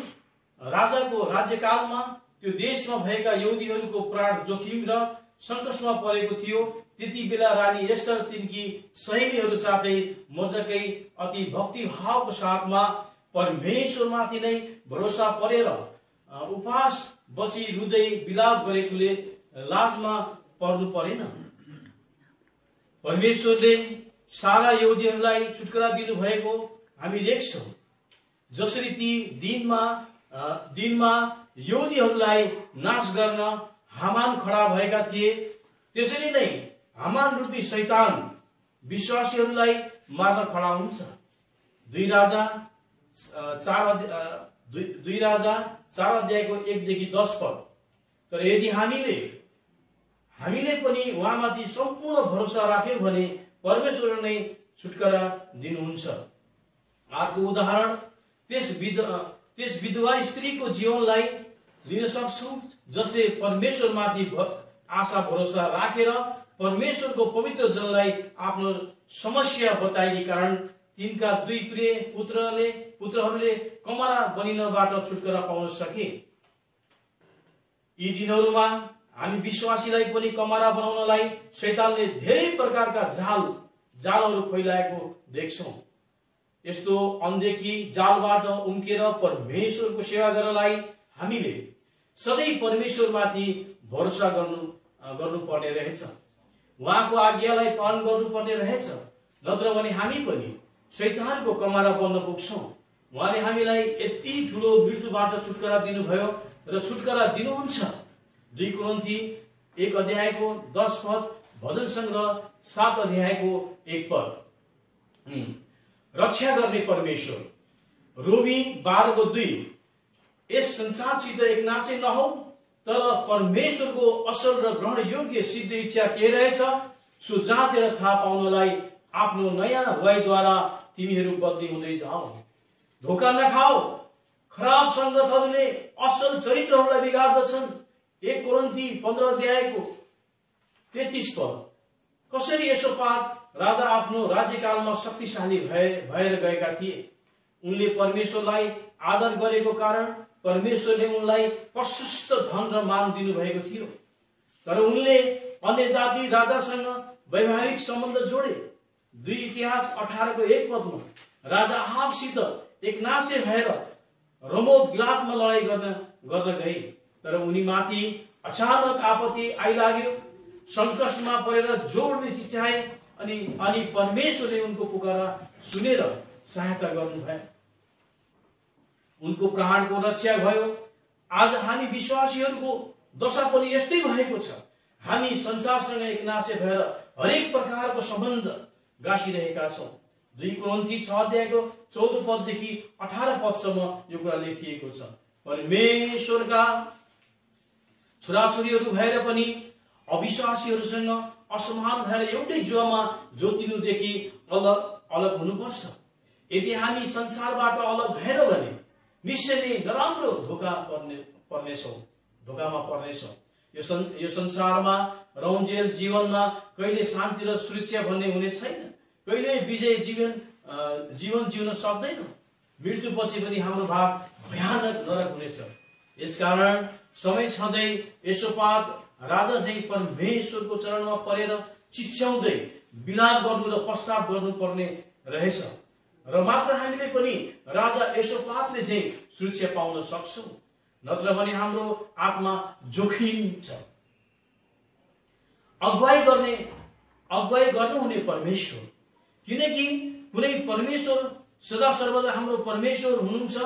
राजाको राज्यकालमा त्यो देशमा भएका यहुदीहरूको प्राण जोखिम र सङ्कटमा परेको थियो, त्यति बेला रानी एस्तर तिनकी सहेलीहरू साथै मर्दकै अति भक्तिभावको साथमा परमेश्वरमाथि नै भरोसा परेर उपवास बसी रुँदै विलाप गरेकोले लाजमा पर्नु परेन। परमेश्वरले सारा यहुदीहरूलाई छुटकारा दिनु भएको हामी देख्छौँ। जसरी ती दिनमा यहुदीहरूलाई नाश गर्न हामान खडा भएका थिए, त्यसरी नै हामान रूपी शैतान विश्वासीहरूलाई मार्न खडा हुन्छ। 2 राजा 4 अध्यायको 1 देखि 10 पद। तर यदि हामीले पनि उहाँमाथि सम्पूर्ण भरोसा राख्यौं भने परमेश्वर नै छुटकारा दिनुहुन्छ। अर्को उदाहरण त्यस विधवा स्त्रीको जीवनलाई लिन सक्छौं, जसले परमेश्वरमाथि आशा भरोसा राखेर परमेश्वरको पवित्र जनलाई आफ्नो समस्या बताइए कारण तिनका 2 प्रिय पुत्रहरूले कमरा बनिनबाट छुटकारा पाउन सके। यी दिनहरूमा हामी विश्वासीलाई पनि कमरा बनाउनलाई शैतानले धेरै प्रकारका जालहरू फैलाएको देख्छौं। यस्तो अनदेखि जालबाट उम्केर परमेश्वरको सेवा गर्नलाई हामीले सधैँ परमेश्वरमाथि भरोसा गर्नुपर्ने रहेछ। उहाँको आज्ञालाई पालन गर्नुपर्ने रहेछ, नत्र भने हामी पनि शैतानको कमरा बन्न पुग्छौं। उहाँले हामीलाई यति ठूलो मृत्युबाट छुटकारा दिनुभयो र छुटकारा दिनुहुन्छ। 2 कोरिन्थी 1 अध्यायको 10 पद, भजन सङ्ग्रह 7 अध्यायको 1 पद। रक्षा गर्ने परमेश्वर। रोमी 12 को 2। यस संसारसित एकनाशे नहौ, तर परमेश्वरको असल र ग्रहण योग्य सिद्ध इच्छा के रहेछ सो जाँचेर थाहा पाउनलाई आफ्नो नयाँ वाइद्वारा तिमीहरू बदली हुँदै जाऊ। धोका नखाऊ। खराब संगतहरूले असल चरित्रहरूलाई बिगार्दछन्। 1 कोरिन्थी 15 अध्यायको 33 पद। कसरी यहोशापात राजा आफ्नो राज्यकालमा शक्तिशाली भएर गएका थिए। उनले परमेश्वरलाई आदर गरेको कारण परमेश्वरले उनलाई प्रशस्त धन र मान दिनुभएको थियो। तर उनले अन्य जाति राजासँग वैवाहिक सम्बन्ध जोडे। 2 इतिहास 18 को 1 पदमा राजा आहाबसित एकनाशे भएर रमोत गिलादमा लडाई गर्न गए। तर उनीमाथि अचानक आपत्ति आइलाग्यो। सङ्कटमा परेर जोडले चिच्याए अनि परमेश्वरले उनको पुकारा सुनेर सहायता गर्नुभयो। उनको प्राणको रक्षा भयो। आज हामी विश्वासीहरूको दशा पनि यस्तै भएको छ। हामी संसारसँग एकनाशे भएर हरेक प्रकारको सम्बन्ध गाँसिरहेका छौं। 2 कोरिन्थी 6 अध्यायको 14 पददेखि 18 पदसम्म यो कुरा लेखिएको छ। परमेश्वरका छोराछोरीहरू भएर पनि अविश्वासीहरूसँग असमान भएर एउटै जुवामा जोतिनुदेखि अलग हुनुपर्छ। यदि हामी संसारबाट अलग भएर भने निश्चय नै नराम्रो धोकामा पर्नेछौं। यो संसारमा रौन्जेल जीवनमा कहिले शान्ति र सुरक्षा भन्ने हुने छैन। कहिले विजय जीवन जिउन सक्दैन। मृत्युपछि पनि हाम्रो भाग भयानक नरक हुनेछ। यसकारण समय छँदै यहोशापात राजा चाहिँ परमेश्वरको चरणमा परेर चिच्याउँदै विलाप गर्नु र पश्चाताप गर्नुपर्ने रहेछ। र मात्र हामीले पनि राजा यहोशापातले चाहिँ सुरक्षा पाउन सक्छौं, नत्र भने हाम्रो आत्मा जोखिम छ। अगुवाई गर्नुहुने परमेश्वर, किनकि कुनै परमेश्वर सदा सर्वदा हाम्रो परमेश्वर हुनुहुन्छ।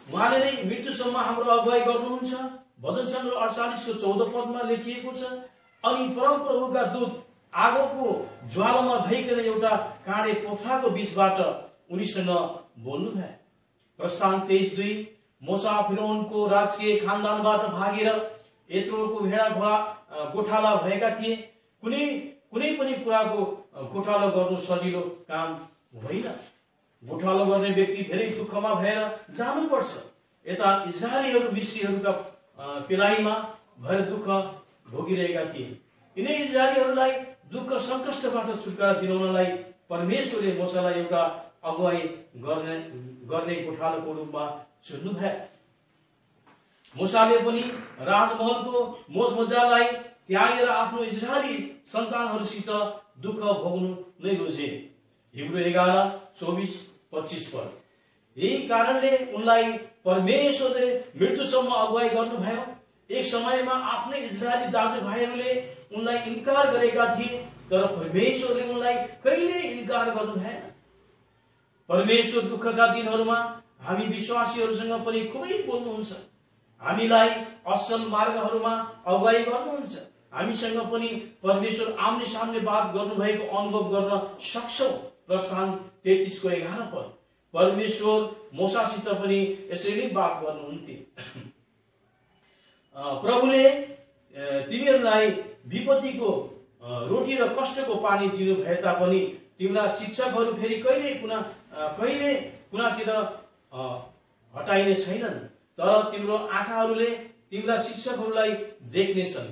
उहाँले नै मृत्युसम्म हाम्रो अगुवाई गर्नुहुन्छ। भजन सङ्ग्रह 48 को 14 पदमा लेखिएको छ। अनि परमप्रभुका दूत आगोको ज्वालामा भइकन एउटा काँडे पोथाको बीचबाट उनीसँग बोल्नु भयो। प्रस्थान 23:2 मोसा फिरौनको राजकीय खानदानबाट भागेर यत्रोको भेडा घोडा गोठाला भएका थिए। कुनै पनि कुराको गोठालो गर्नु सजिलो काम होइन। घोटालो गर्ने व्यक्ति धेरै दुःखमा भएर जानुपर्छ। यता इजरायलीहरू मिस्रीहरूका पेलाइमा भएर दुःख भोगिरहेका थिए। यिनै इजरायलीहरूलाई दुःख सङ्कष्टबाट छुटकारा दिलाउनलाई परमेश्वरले मोसालाई एउटा अगुवाई गर्ने गोठालोको रूपमा चुन्नु भयो। मोसाले पनि राजमहलको मोजमजालाई त्यागेर आफ्नो इजरायली सन्तानहरूसित दुःख भोग्नु नै रोजे। हिब्रू 11:24-25 पद। यही कारणले उनलाई परमेश्वरले मृत्युसम्म अगुवाई गर्नुभयो। एक समयमा आफ्नै इजरायली दाजुभाइहरूले उनलाई इन्कार गरेका थिए, तर परमेश्वरले उनलाई कहिले इन्कार गर्नु भएन। परमेश्वर दुःखका दिनहरूमा हामी विश्वासीहरूसँग पनि खुबै बोल्नुहुन्छ, हामीलाई असल मार्गहरूमा अगुवाई गर्नुहुन्छ। हामीसँग पनि परमेश्वर आम्ने सामने बात गर्नुभएको अनुभव गर्न सक्छौं। प्रस्थान 33:11 पद। परमेश्वर मोसासित पनि यसरी बात गर्नुहुन्थ्यो। प्रभुले तिमीहरूलाई विपत्तिको रोटी र कष्टको पानी दिनु भए तापनि तिम्रा शिक्षकहरू फेरि कहिले कुनातिर हटाइने छैनन्, तर तिम्रो आँखाहरूले तिम्रा शिक्षकहरूलाई देख्नेछन्।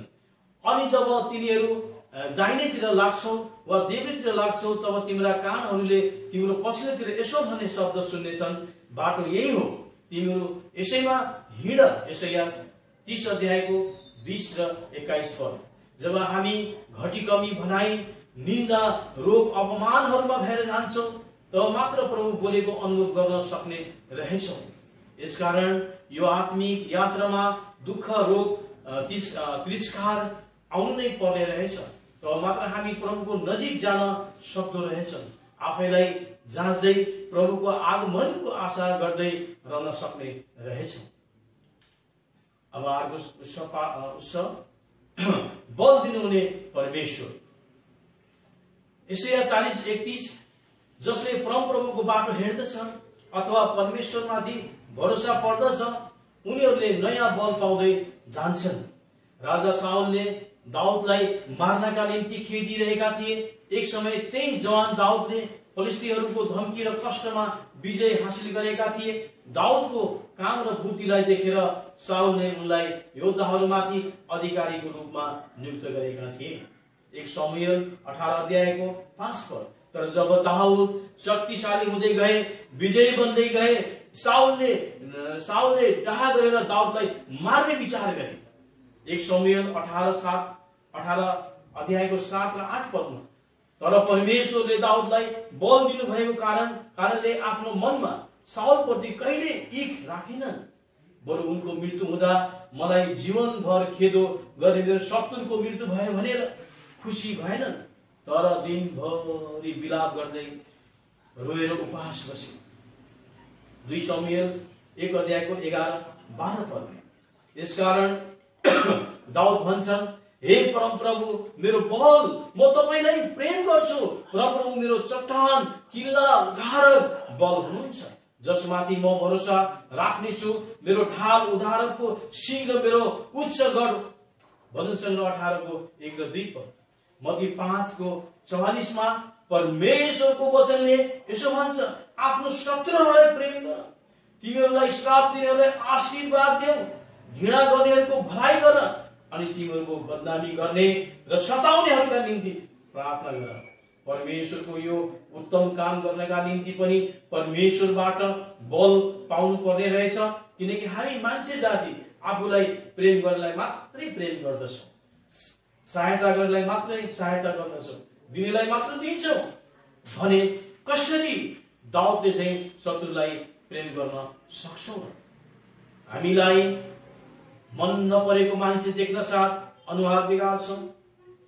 अनि जब तिनीहरू दाहिनेतिर लाग्छौ वा देब्रेतिर लाग्छौ, तब तिम्रा कानहरूले तिम्रो पछिल्लोतिर यसो भन्ने शब्द सुन्नेछन्, बाटो यही हो, तिमीहरू यसैमा हिँड। यसैया 30:20 र 21 पद। जब हामी घटी कमी भनाई निन्दा रोग अपमानहरूमा भएर जान्छौं, तब मात्र प्रभु बोलेको अनुभव गर्न सक्ने रहेछौं। यसकारण यो आत्मिक यात्रामा दुःख रोग तिरस्कार आउनु नै पर्ने रहेछ, तब मात्र हामी प्रभुको नजिक जान सक्दो रहेछौं। आफैलाई जाँच्दै प्रभुको आगमनको आशा गर्दै रहन सक्ने रहेछौं। अब अर्को उत्सव बल दिनुहुने परमेश्वर। यसैया 40:31। जसले परमप्रभुको बाटो हेर्दछ अथवा परमेश्वरमाथि भरोसा पर्दछ, उनीहरूले नयाँ बल पाउँदै जान्छन्। राजा साउलले दाउदलाई मार्नका निम्ति खेदिरहेका थिए। एक समय त्यही जवान दाउदले फलिस्तीहरूको धम्की र कष्टमा विजय हासिल गरेका थिए। दाउदको काम र बुद्धिलाई देखेर साउलले उनलाई योद्धाहरूमाथि अधिकारीको रूपमा नियुक्त गरेका थिए। 1 शमूएल 18:5 पद। तर जब दाउद शक्तिशाली हुँदै गए, विजयी बन्दै गए, साउलले डाहा गरेर दाउदलाई मार्ने विचार गरे। 1 शमूएल 18:7 र 8 पदमा। तर परमेश्वरले दाउदलाई बल दिनुभएको कारणले आफ्नो मनमा साउलप्रति कहिले इख राखिनन्। बरु उनको मृत्यु हुँदा मलाई जीवनभर खेदो गर्ने मेरो शत्रुको मृत्यु भयो भनेर खुसी भएनन्, तर दिनभरि विलाप गर्दै रोएर उपवास बसे। 2 शमूएल 1:11-12 पद। यसकारण दाउद भन्छन्, हे परमप्रभु मेरो बल, म तपाईलाई प्रेम गर्छु। परमप्रभु मेरो चट्टान, किल्ला, उद्धारक बल हुनुहुन्छ, जसमाथि म भरोसा राख्नेछु। मेरो ढाल, उद्धारकको सिंह र मेरो उच्च गढ। भजन सङ्ग्रह 18:1-2 पद। मत्ती 5:44 परमेश्वरको वचनले यसो भन्छ, आफ्नो शत्रुहरूलाई प्रेम गर, तिमीहरूलाई श्राप दिनेहरूलाई आशीर्वाद देऊ, घृणा गर्नेहरूको भलाइ गर, अनि तिमीहरूको बदनामी गर्ने र सताउनेहरूका निम्ति प्रार्थना गर। परमेश्वरको यो उत्तम काम गर्नका निम्ति पनि परमेश्वरबाट बल पाउनु पर्ने रहेछ, किनकि हामी मान्छे जाति आफूलाई प्रेम गर्नलाई मात्रै प्रेम गर्दछौँ, सहायता गर्नलाई मात्रै सहायता गर्दछौँ, दिनेलाई मात्र दिन्छौँ भने कसरी दाउदले चाहिँ शत्रुलाई प्रेम गर्न सक्छौँ? हामीलाई मन नपरेको मान्छे देख्न साथ अनुहार बिगार्छौँ,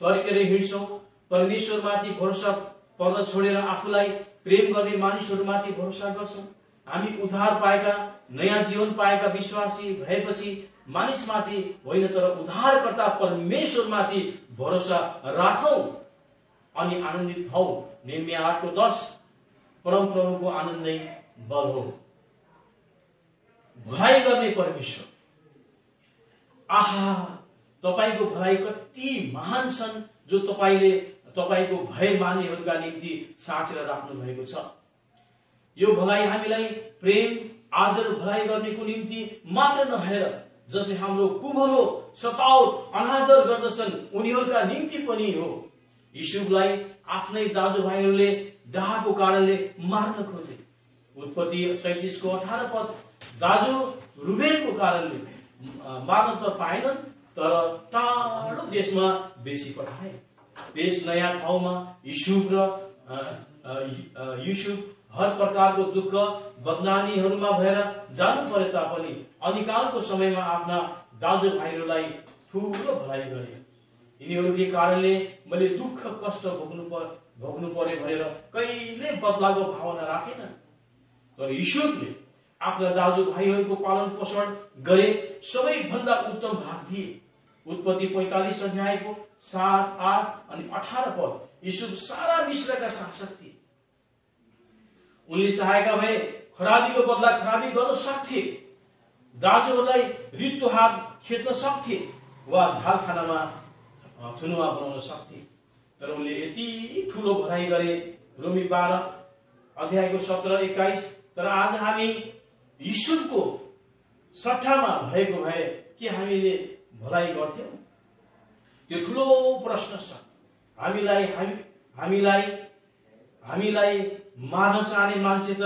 तर्केर हिँड्छौँ। परमेश्वरमाथि भरोसा पर्न छोडेर आफूलाई प्रेम गर्ने मानिसहरूमाथि भरोसा गर्छौँ। हामी उद्धार पाएका, नयाँ जीवन पाएका विश्वासी भएपछि मानिसमाथि होइन, तर उद्धारकर्ता परमेश्वरमाथि भरोसा राखौँ अनि आनन्दित हौ। नेहमिया 8:10। परमप्रभुको आनन्दै बल हो। भलाइ गर्ने परमेश्वर, आहा, तपाईको भलाइ कति महान छन्, जो तपाईले तपाईको भय मान्नेहरूका निम्ति साँचेर राख्नु भएको छ। यो भलाइ हामीलाई प्रेम आदर भलाइ गर्नेको निम्ति मात्र नभएर जसले हाम्रो कुभलो सतावट अनादर गर्दछन् उनीहरूका निम्ति पनि हो। युसुफलाई आफ्नै दाजुभाइहरूले डाहाको कारणले मार्न खोजे। उत्पत्ति 37 को 18 पद दाजु रुबेनको कारणले मार्न त पाएनन्, तर टाढो देशमा बेची पठाए। त्यस नयाँ ठाउँमा युसुफ हर प्रकारको दुःख बदनामीहरूमा भएर जानु परे तापनि अनिकालको समयमा आफ्ना दाजुभाइहरूलाई ठुलो भलाइ गरे। यिनीहरूकै कारणले मैले दुःख कष्ट भोग्नु परे भनेर कहिले बदलाको भावना राखेन। तर युसुफले आफ्ना दाजुभाइहरूको पालन पोषण गरे, सबैभन्दा उत्तम भाग दिए। उत्पत्ति 45 अध्यायको 7, 8 अनि 18 पद युसुफ सारा मिश्रका शासक थिए। उनले चाहेका भए खराबीको बदला खराबी गर्न सक्थे, दाजुहरूलाई रित्तो हात खेद्न सक्थे वा झालखानामा थुनुवा बनाउन सक्थे। तर उनले यति ठुलो भलाइ गरे। रोमी 12 अध्यायको 17-21। तर आज हामी युसुफको सट्टामा भएको भए के हामीले भलाइ गर्थ्यौं? त्यो ठुलो प्रश्न छ। हामीलाई मार्न चाहने मान्छे त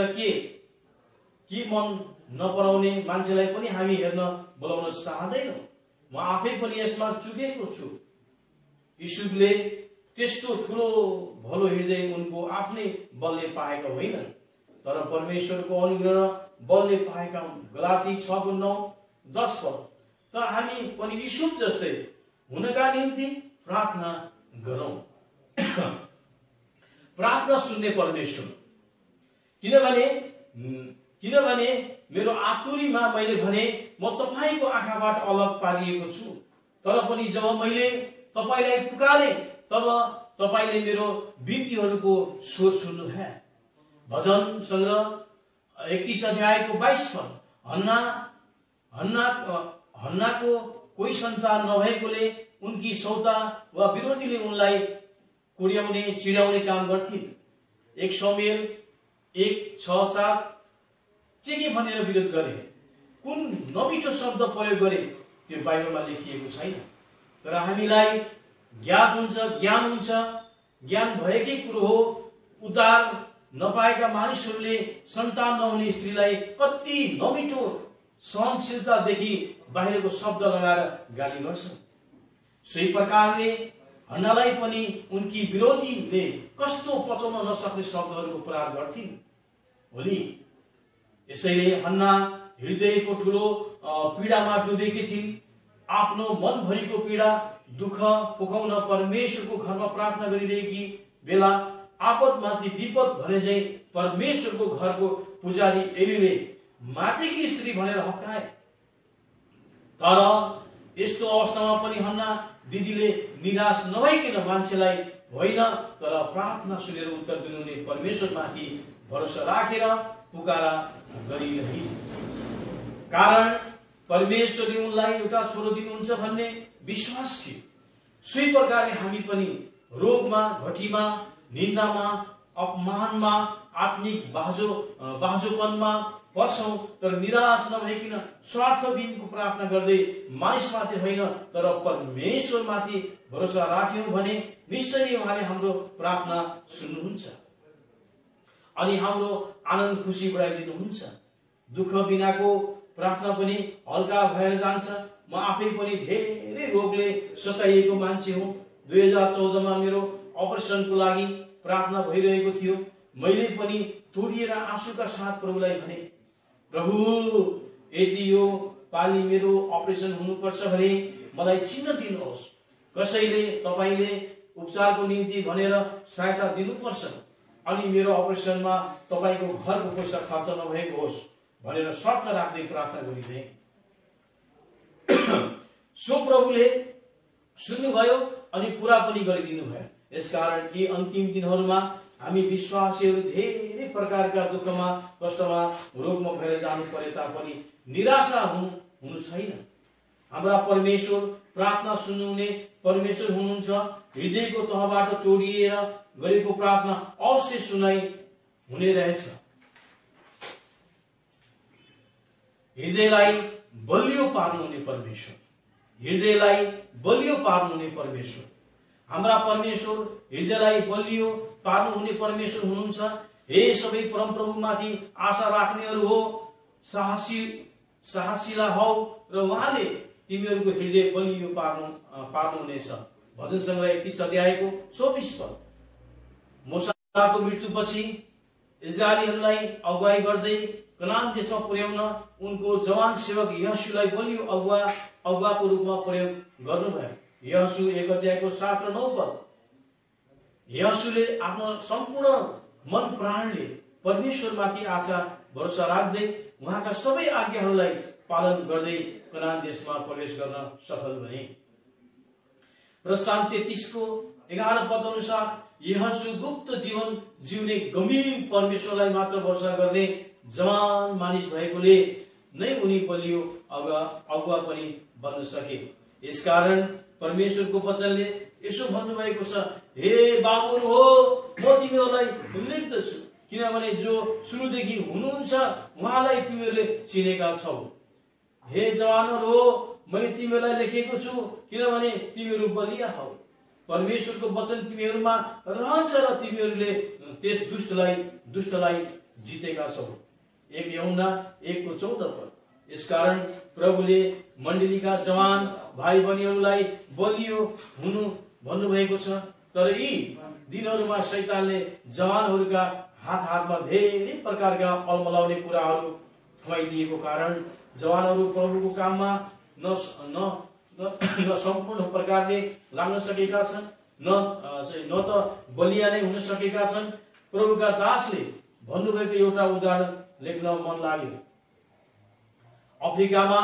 के मन नपराउने मान्छेलाई पनि हामी हेर्न बोलाउन चाहदैनौं। म आफै पनि यसमा चुकेको छु। युसुफले त्यस्तो ठुलो भलो हृदय उनको आफ्नै बलले पाएका होइनन्, तर परमेश्वरको अनुग्रह बलले पाएका हुन्। गलाती 6:9-10 पद। त हामी पनि युसुफ जस्तै हुनका निम्ति प्रार्थना गरौं। प्रार्थना सुन्ने परमेश्वर, किनभने मेरो आतुरीमा मैले भने म तपाईको आँखाबाट अलग पारिएको छु, तर पनि जब मैले तपाईलाई पुकारे तब तपाईले मेरो बिन्तीहरूको स्वर सुन्नुभयो। भजन संग्रह 31 अध्यायको 22 पद। हन्नाको कोही सन्तान नभएकोले उनकी सौता वा विरोधीले उनलाई कुर्याउने चिड्याउने काम गर्थिन्। 1 शमूएल 1:6-7 के भनेर विरोध गरे, कुन नमिठो शब्द प्रयोग गरे त्यो बाइबलमा लेखिएको छैन। तर हामीलाई ज्ञान हुन्छ, ज्ञान भएकै कुरो हो। उद्धार नपाएका मानिसहरूले सन्तान नहुने स्त्रीलाई कति नमिठो सहनशीलतादेखि बाहिरको शब्द लगाएर गाली गर्छन्। सोही प्रकारले हन्नालाई पनि उनकी विरोधीले कस्तो पचाउन नसक्ने शब्दहरूको प्रहार गर्थिन् होली। यसैले हन्ना हृदयको ठुलो पीडामा डुबेकी थिइन्। आफ्नो मनभरिको पीडा दुःख पोखाउन परमेश्वरको घरमा प्रार्थना गरिरहेकी बेला आपदमाथि विपद भने चाहिँ परमेश्वरको घरको पुजारी एलीले माथिकी स्त्री भनेर हप्काए। तर यस्तो अवस्थामा पनि हन्ना दिदीले निराश नभइकन मान्छेलाई होइन तर प्रार्थना सुनेर उत्तर दिनुहुने परमेश्वरमाथि भरोसा राखेर पुकारा गरिरही। कारण परमेश्वरले उनलाई एउटा छोरो दिनुहुन्छ भन्ने विश्वास थियो। सोही प्रकारले हामी पनि रोगमा, घटीमा, निन्दामा, अपमानमा, आत्मिक बाँझोपनमा पर्छौं, तर निराश नभइकन स्वार्थविहीनको प्रार्थना गर्दै मानिसमाथि होइन तर परमेश्वरमाथि भरोसा राख्यौं भने निश्चय उहाँले हाम्रो प्रार्थना सुन्नुहुन्छ अनि हाम्रो आनन्द खुसी बढाइदिनुहुन्छ। दुःख बिनाको प्रार्थना पनि हल्का भएर जान्छ। म आफै पनि धेरै रोगले सताइएको मान्छे हुँ। 2014मा मेरो अपरेसनको लागि प्रार्थना भइरहेको थियो। मैले पनि तोडिएर आँसुका साथ प्रभुलाई भने, प्रभु यदि यो पाली मेरो अपरेसन हुनुपर्छ भने मलाई चिन्ह दिनुहोस्। कसैले तपाईले उपचारको निम्ति भनेर सहायता दिनुपर्छ अनि मेरो अपरेसनमा तपाईको घरको पैसा खर्च नभएको होस् भनेर शर्त राख्दै प्रार्थना गरिदिए। सो प्रभुले सुन्नुभयो अनि पूरा पनि गरिदिनु भयो। यसकारण यी अन्तिम दिनहरूमा हामी विश्वासीहरू धेरै प्रकारका दुःखमा, कष्टमा, रोगमा भएर जानु परे तापनि निराशा हुनु छैन। हाम्रा परमेश्वर प्रार्थना सुन्नुहुने परमेश्वर हुनुहुन्छ। हृदयको तहबाट तोडिएर गरेको प्रार्थना अवश्य सुनाइ हुने रहेछ। हृदयलाई बलियो पार्नुहुने परमेश्वर, हृदयलाई बलियो पार्नुहुने परमेश्वर, हाम्रा परमेश्वर हृदयलाई बलियो पार्नुहुने परमेश्वर हुनुहुन्छ। हे सबै परमप्रभुमाथि आशा राख्नेहरू हो, साहसिला हौ र उहाँले तिमीहरूको हृदय बलियो पार्नुहुनेछ। भजन संग्रह 31 अध्यायको 24 पद। मूसाको मृत्युपछि इस्राएलीहरूलाई अगुवाई गर्दै कनान देशमा पुर्याउन उनको जवान सेवक यहोशुलाई बलियो अगुवाको रूपमा प्रयोग गर्नुभयो। यहोशु 1 अध्यायको 7 र 9 पद। यहोशुले आफ्नो सम्पूर्ण मन प्राणले परमेश्वरमाथि आशा भरोसा राख्दै उहाँका सबै आज्ञाहरूलाई पालन गर्दै कनान देशमा प्रवेश गर्न सफल भए। प्रस्थान 33 को 11 पद अनुसार यहोशु गुप्त जीवन जिउने गम्भीर परमेश्वरलाई मात्र भरोसा गर्ने जवान मानिस भएकोले नै उनी बलियो अगुवा पनि बन्न सके। यसकारण परमेश्वरको वचनले यसो भन्नुभएको छ, हे बाबुहरू हो, म तिमीहरूलाई लेख्दछु, किनभने जो सुरुदेखि हुनुहुन्छ उहाँलाई तिमीहरूले चिनेका छौ। हे जवानहरू हो, मैले तिमीहरूलाई लेखेको छु, किनभने तिमीहरू बलिया हौ। परमेश्वरको वचन तिमीहरूमा रहन्छ र तिमीहरूले त्यस दुष्टलाई जितेका छौ। 1 यूहन्ना 1:14 पद। यसकारण प्रभुले मण्डलीका जवान भाइ बहिनीहरूलाई बलियो हुनु भन्नुभएको छ। तर यी दिनहरूमा शैतानले जवानहरूका हातमा धेरै प्रकारका अलमलाउने कुराहरू थमाइदिएको कारण जवानहरू प्रभुको काममा न सम्पूर्ण प्रकारले लाग्न सकेका छन्, न त बलिया नै हुन सकेका छन्। प्रभुका दासले भन्नुभएको एउटा उदाहरण लेख्न मन लाग्यो। अफ्रिकामा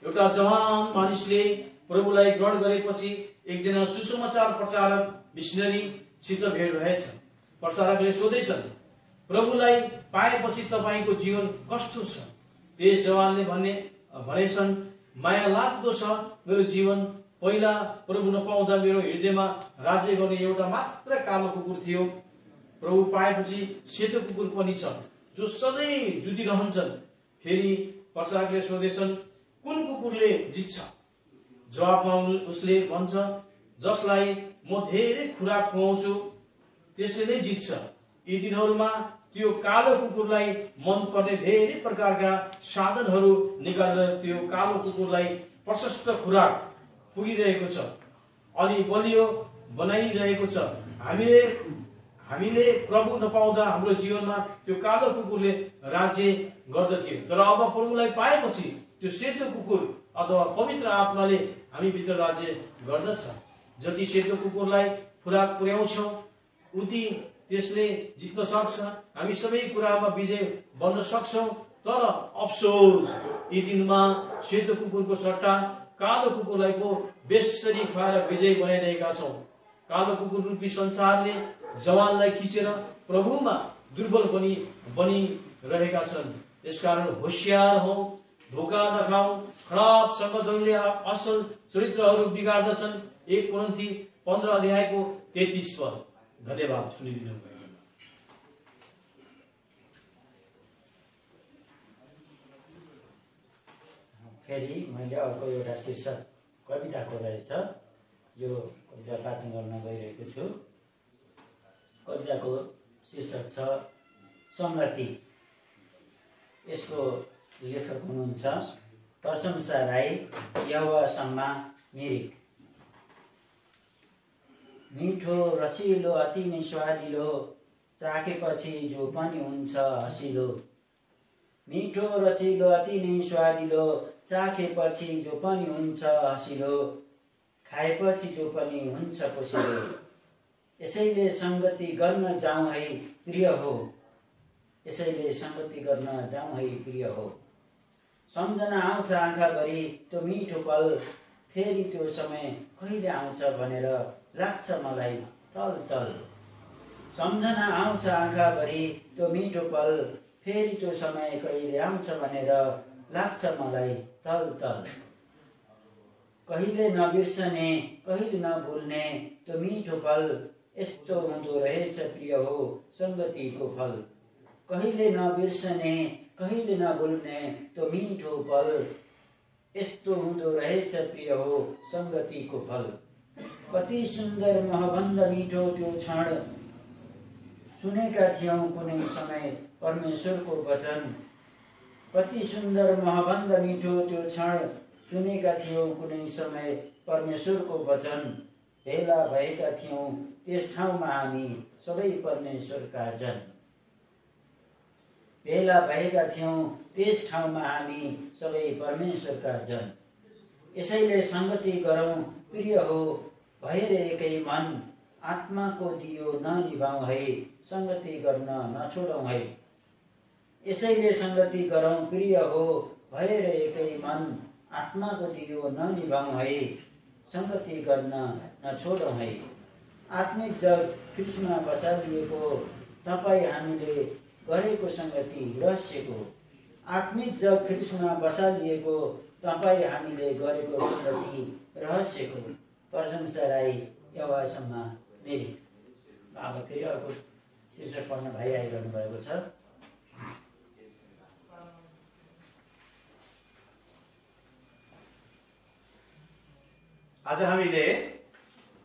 एउटा जवान मानिसले प्रभुलाई ग्रहण गरेपछि एकजना सुसमाचार प्रचारक मिशनरीसित भेट भएछ। प्रचारकले सोधेछन्, प्रभुलाई पाएपछि तपाईको जीवन कस्तो छ? त्यस जवानले भनेछन्, माया लाग्दो छ मेरो जीवन। पहिला प्रभु नपाउँदा मेरो हृदयमा राज्य गर्ने एउटा मात्र कालो कुकुर थियो। प्रभु पाएपछि सेतो कुकुर पनि छ जो सधैँ जुटिरहन्छन्। फेरि प्रचारकले सोधेछन्, कुन कुकुरले जित्छ? जवाफमा उसले भन्छ, जसलाई म धेरै खुराक खुवाउँछु त्यसले नै जित्छ। यी दिनहरूमा त्यो कालो कुकुरलाई मन पर्ने धेरै प्रकारका साधनहरू निकालेर त्यो कालो कुकुरलाई प्रशस्त खुराक पुगिरहेको छ अनि बलियो बनाइरहेको छ। हामीले प्रभु नपाउँदा हाम्रो जीवनमा त्यो कालो कुकुरले राज्य गर्दथ्यो। तर अब प्रभुलाई पाएपछि त्यो सेतो कुकुर अथवा पवित्र आत्माले हामी भित्र राज्य गर्दछ। जति सेतो कुकुरलाई खुराक पुर्याउँछौँ उति त्यसले जित्न सक्छ। हामी सबै कुरामा विजय बन्न सक्छौँ। तर अफसोस, यी दिनमा सेतो कुकुरको सट्टा कालो कुकुरलाई पो बेसरी खुवाएर विजय बनाइरहेका छौँ। कालो कुकुर रूपी संसारले जवानलाई खिचेर प्रभुमा दुर्बल बनिरहेका छन्। यसकारण होशियार हौ, धोका नखाऊ। खराब संगतहरूले असल चरित्रहरू बिगार्दछन्। 1 कोरिन्थी 15 अध्यायको 33 पद। धन्यवाद सुनिदिनु भयो। फेरि मैले अर्को एउटा शीर्षक कविताको रहेछ, यो कविता वाचन गर्न गइरहेको छु। कविताको शीर्षक छ संगति। यसको लेखक हुनुहुन्छ प्रशंसा राई, यहोवासम्म मिरिक। मिठो रसिलो अति नै स्वादिलो, चाखेपछि जो पनि हुन्छ हसिलो। मिठो रसिलो अति नै स्वादिलो, चाखेपछि जो पनि हुन्छ हसिलो। खाएपछि जो पनि हुन्छ पोसिलो। यसैले संगति गर्न जाउँ है प्रिय हो, यसैले संगति गर्न जाउँ है प्रिय हो। सम्झना आउँछ आँखाभरि त्यो मिठो पल, फेरि त्यो समय कहिले आउँछ भनेर लाग्छ मलाई तल तल। सम्झना आउँछ आँखाभरि त्यो मिठो पल, फेरि त्यो समय कहिले आउँछ भनेर लाग्छ मलाई तल तल। कहिले नबिर्सने कहिले नभुल्ने त्यो मिठो पल, यस्तो हुँदो रहेछ प्रिय हो संगतिको फल। कहिले नबिर्सने कहिले नभुल्ने त्यो मिठो पल। यस्तो हुँदो रहेछ प्रिय हो सङ्गतिको फल। कति सुन्दर महभन्द मिठो त्यो क्षण, सुनेका थियौँ कुनै समय परमेश्वरको वचन। कति सुन्दर महभन्द मिठो त्यो क्षण, सुनेका थियौँ कुनै समय परमेश्वरको वचन। भेला भएका थियौँ त्यस ठाउँमा हामी सबै परमेश्वरका जन। भेला भएका थियौँ त्यस ठाउँमा हामी सबै परमेश्वरका जन। यसैले सङ्गति गरौँ प्रिय हो भएर एकै मन, आत्माको दियो ननिभाउँ है, सङ्गति गर्न नछोडौँ है। यसैले सङ्गति गरौँ प्रिय हो भएर एकै मन, आत्माको दियो ननिभाउँ है, सङ्गति गर्न नछोडौँ है। आत्मिक जग ख्रिस्टमा बसालिएको तपाईँ हामीले गरेको सङ्गति रहस्यको। आत्मिक जग ख्रिस्टमा बसालिएको तपाईँ हामीले गरेको सङ्गति रहस्यको। प्रशंसा राई यहोवासम्म मेरी। अब फेरि अर्को शीर्षक पढ्न भाइ आइरहनु भएको छ। आज हामीले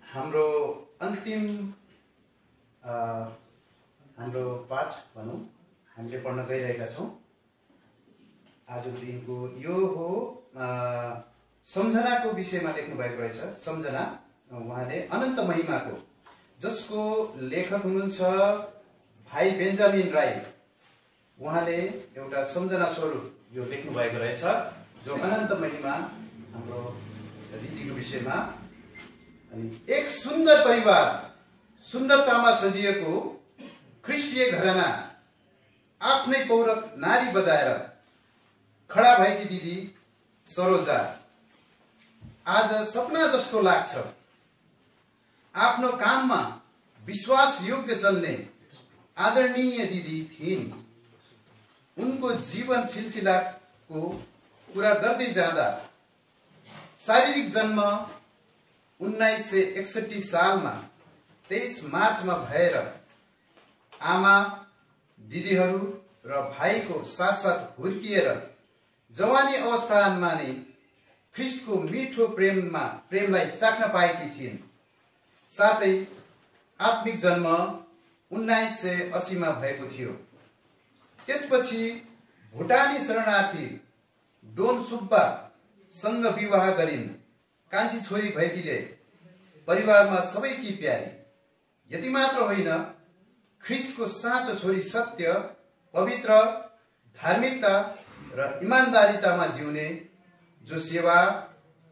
हाम्रो अन्तिम हाम्रो पाठ भनौँ हामीले पढ्न गइरहेका छौँ। आजको दिनको यो हो सम्झनाको विषयमा लेख्नु भएको रहेछ। सम्झना, उहाँले अनन्त महिमाको, जसको लेखक हुनुहुन्छ भाइ बेन्जामिन राई। उहाँले एउटा सम्झना स्वरूप यो लेख्नु भएको रहेछ, जो अनन्त महिमा हाम्रो दिदीको विषयमा। अनि एक सुन्दर परिवार, सुन्दरतामा सजिएको ख्रिस्टीय घराना, आफ्नै पौरख नारी बजाएर खडा भएकी दिदी सरोजा आज सपना जस्तो लाग्छ। आफ्नो काममा विश्वास योग्य चल्ने आदरणीय दिदी थिइन्। उनको जीवन सिलसिलाको कुरा गर्दै जाँदा शारीरिक जन्म 1961 सालमा 23 मार्चमा भएर आमा, दिदीहरू र भाइको साथ हुर्किएर जवानी अवस्थामा नै ख्रिस्टको मिठो प्रेमलाई चाख्न पाएकी थिइन्। साथै आत्मिक जन्म 1980 मा भएको थियो। त्यसपछि भुटानी शरणार्थी डोन सुब्बा सँग विवाह गरिन्। कान्छी छोरी भएकीले परिवारमा सबैकी प्यारी। यति मात्र होइन, ख्रिस्टको साँचो छोरी सत्य, पवित्र, धार्मिकता र इमान्दारितामा जिउने, जो सेवा,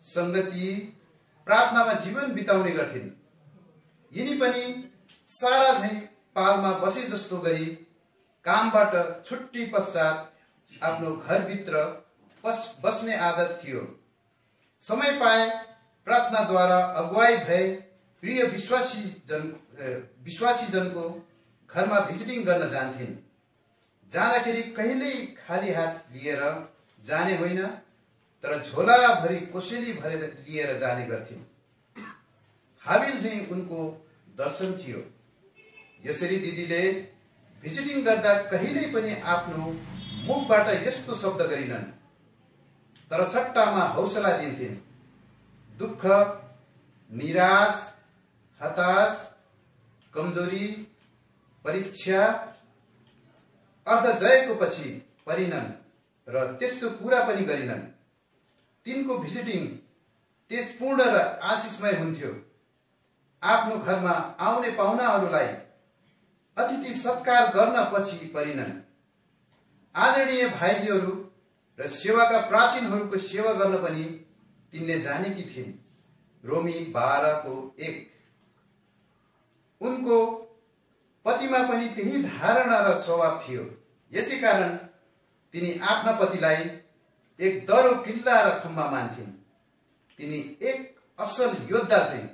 संगति, प्रार्थनामा जीवन बिताउने गर्थिन्। यिनी पनि सारा झैं पालमा बसे जस्तो गरी कामबाट छुट्टी पश्चात आफ्नो घरभित्र बस्ने आदत थियो। समय पाए प्रार्थनाद्वारा अगुवाई भए प्रिय विश्वासी जनको घरमा भिजिटिङ गर्न जान्थिन्। जाँदाखेरि कहिल्यै खाली हात लिएर जाने होइन, तर झोलाभरि कोसेली भरेर लिएर जाने गर्थिन्। हाबिल चाहिँ उनको दर्शन थियो। यसरी दिदीले भिजिटिङ गर्दा कहिल्यै पनि आफ्नो मुखबाट यस्तो शब्द गरिनन्, तर सट्टामा हौसला दिन्थिन्। दुःख, निराश, हताश, कमजोरी, परीक्षा, अर्धजयको पछि परिनन् र त्यस्तो कुरा पनि गरिनन्। तिनको भिजिटिङ तेजपूर्ण र आशिषमय हुन्थ्यो। आफ्नो घरमा आउने पाहुनाहरूलाई अतिथि सत्कार गर्न पछि परिनन्। आदरणीय भाइजीहरू र सेवाका प्राचीनहरूको सेवा गर्न पनि तिनले जानेकी थिइन्। रोमी 12:1। उनको पतिमा पनि त्यही धारणा र स्वभाव थियो। यसै कारण तिनी आफ्ना पतिलाई एक दरो किल्ला र खम्बा मान्थिन्। तिनी एक असल योद्धा चाहिँ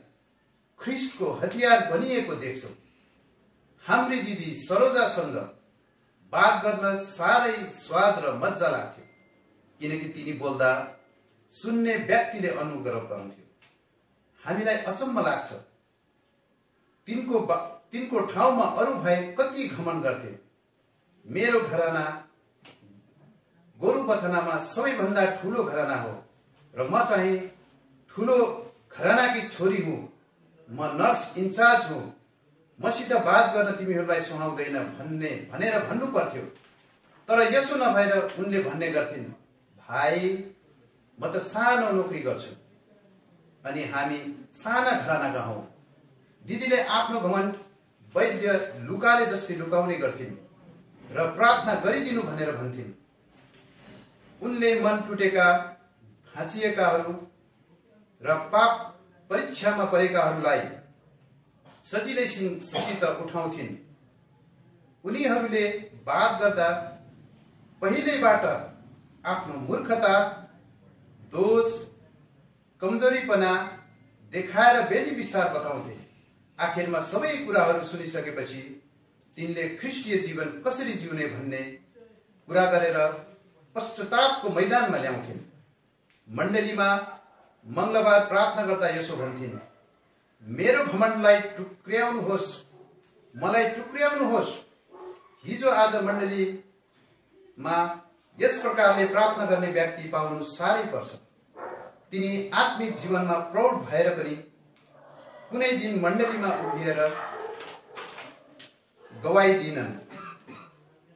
ख्रिस्टको हतियार बनिएको देख्छौ। हाम्री दिदी सरोजासँग बात गर्न साह्रै स्वाद र मजा लाग्थ्यो, किनकि तिनी बोल्दा सुन्ने व्यक्तिले अनुग्रह पाउँथ्यो। हामीलाई अचम्म लाग्छ, तिनको ठाउँमा अरू भाइ कति घमण्ड गर्थे। मेरो घराना गोरुबथानमा सबैभन्दा ठुलो घराना हो र म चाहिँ ठुलो घरानाकी छोरी हुँ, म नर्स इन्चार्ज हुँ, मसित बात गर्न तिमीहरूलाई सुहाउँदैन भनेर भन्नु पर्थ्यो। तर यसो नभएर उनले भन्ने गर्थिन्, भाइ म त सानो नोकरी गर्छु अनि हामी साना घरानाका हौँ। दिदीले आफ्नो घमण्ड वैद्य लुकाले जस्तै लुकाउने गर्थिन् र प्रार्थना गरिदिनु भनेर भन्थिन्। उनले मन टुटेका, भाँचिएकाहरू र पाप परीक्षामा परेकाहरूलाई सजिलैसित उठाउँथिन्। उनीहरूले बात गर्दा पहिल्यैबाट आफ्नो मूर्खता, दोष, कमजोरीपना देखाएर बेनी विस्तार बताउँथे। आखिरमा सबै कुराहरू सुनिसकेपछि तिनले ख्रिस्टीय जीवन कसरी जिउने भन्ने कुरा गरेर पश्चातापको मैदानमा ल्याउँथिन्। मण्डलीमा मङ्गलबार प्रार्थना गर्दा यसो भन्थिन्, मेरो घमण्डलाई टुक्र्याउनुहोस्, मलाई टुक्र्याउनुहोस्। हिजो आज मण्डलीमा यस प्रकारले प्रार्थना गर्ने व्यक्ति पाउनु साह्रै पर्छ। तिनी आत्मिक जीवनमा प्रौढ भएर पनि कुनै दिन मण्डलीमा उभिएर गवाई दिनन्,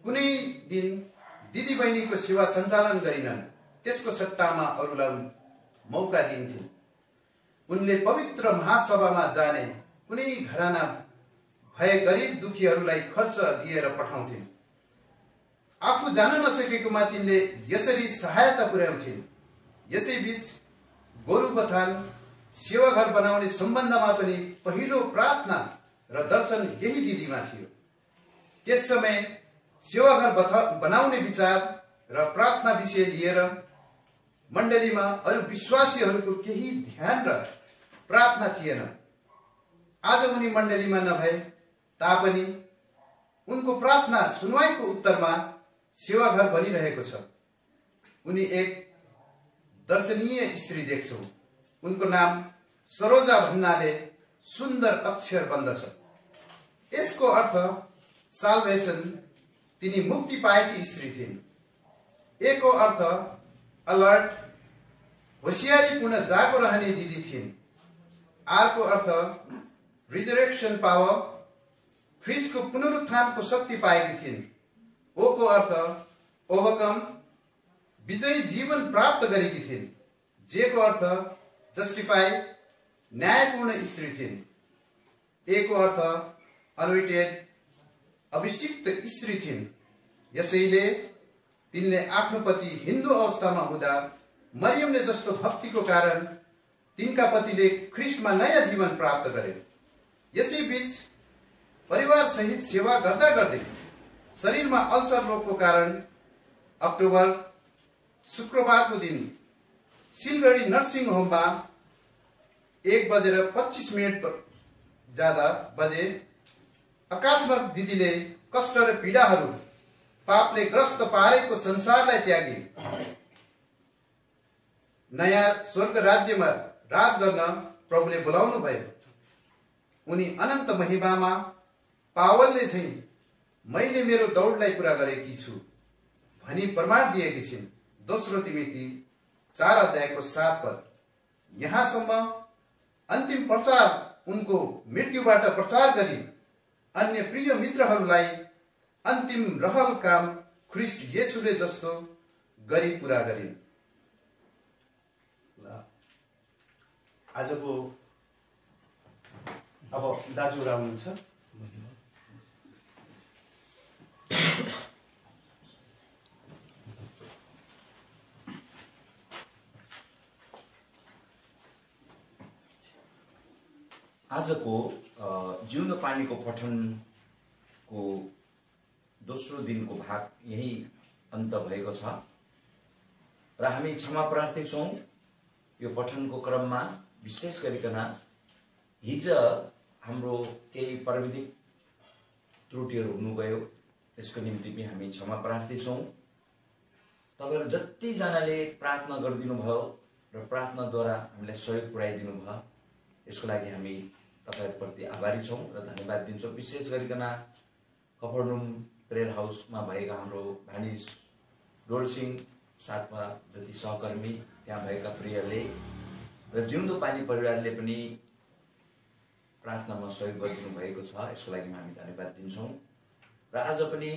कुनै दिन दिदीबहिनीको सेवा सञ्चालन गरिनन्। त्यसको सट्टामा अरूलाई मौका दिन्थिन्। उनले पवित्र महासभामा जाने कुनै घराना भए गरिब दुखीहरूलाई खर्च दिएर पठाउँथिन्। आफू जान नसकेकोमा तिनले यसरी सहायता पुर्याउँथिन्। यसैबीच गोरुबथान सेवाघर बनाउने सम्बन्धमा पनि पहिलो प्रार्थना र दर्शन यही दिदीमा थियो। त्यस समय सेवाघर बनाउने विचार र प्रार्थना विषय लिएर मण्डलीमा अरू विश्वासीहरूको केही ध्यान र प्रार्थना थिएन। आज उनी मण्डलीमा नभए तापनि उनको प्रार्थना सुनवाईको उत्तरमा सेवाघर बनिरहेको छ। उनी एक दर्शनीय स्त्री देख्छौ। उनको नाम सरोजा भन्नाले सुन्दर अक्षर बन्दछ। यसको अर्थ साल्भेसन, तिनी मुक्ति पाएकी स्त्री थिइन्। एकको अर्थ अलर्ट, होशियारीपूर्ण जागो रहने दिदी थिइन्। अर्को अर्थ रिजरेक्सन पावर, ख्रिस्टको पुनरुत्थानको शक्ति पाएकी थिइन्। ओको अर्थ ओभरकम, विजयी जीवन प्राप्त गरेकी थिइन्। जेको अर्थ जस्टिफाई, न्यायपूर्ण स्त्री थिइन्। एको अर्थ अनोइटेड, अभिषिक्त स्त्री थिइन्। यसैले तिनले आफ्नो पति हिन्दू अवस्थामा हुँदा मरियमले जस्तो भक्तिको कारण तिनका पतिले ख्रिस्टमा नयाँ जीवन प्राप्त गरे। यसैबीच परिवार सहित सेवा गर्दा गर्दै शरीरमा अल्सर रोगको कारण अक्टोबर शुक्रबारको दिन सिलगढी नर्सिङ होममा 1:25 जाँदा बजे अकस्मात दिदीले कष्ट र पीडाहरू पापले ग्रस्त पारेको संसारलाई त्यागी नयाँ स्वर्ग राज्यमा राज गर्न प्रभुले बोलाउनु भयो। उनी अनन्त महिमामा पावलले चाहिँ मैले मेरो दौडलाई पूरा गरेकी छु भनी प्रमाण दिएकी छिन्। दोस्रो तिमोथी 4:7। यहाँसम्म अन्तिम प्रचार उनको मृत्युबाट प्रचार गरी अन्य प्रिय मित्रहरूलाई अन्तिम रहल काम ख्रिस्ट येशूले जस्तो गरी पूरा गरिन्। आजको अब दाजुरा हुनुहुन्छ। आजको जिउनो पानीको पठनको दोस्रो दिनको भाग यही अन्त भएको छ र हामी क्षमा प्रार्थी छौँ। यो पठनको क्रममा विशेष गरिकन हिजो हाम्रो केही प्राविधिक त्रुटिहरू हुनु गयो, त्यसको निम्ति पनि हामी क्षमा प्रार्थी छौँ। तपाईहरु जतिजनाले प्रार्थना गरिदिनु भयो र प्रार्थनाद्वारा हामीलाई सहयोग पुर्याइदिनु भयो, यसको लागि हामी तपाईहरुप्रति आभारी छौँ र धन्यवाद दिन्छौँ। विशेष गरिकन कफरनुम प्रेयर हाउसमा भएका हाम्रो भानिज डोलसिंह साथमा जति सहकर्मी त्यहाँ भएका प्रियले र जिउँदो पानी परिवारले पनि प्रार्थनामा सहयोग गरिदिनु भएको छ। यसको लागि हामी धन्यवाद दिन्छौँ। र आज पनि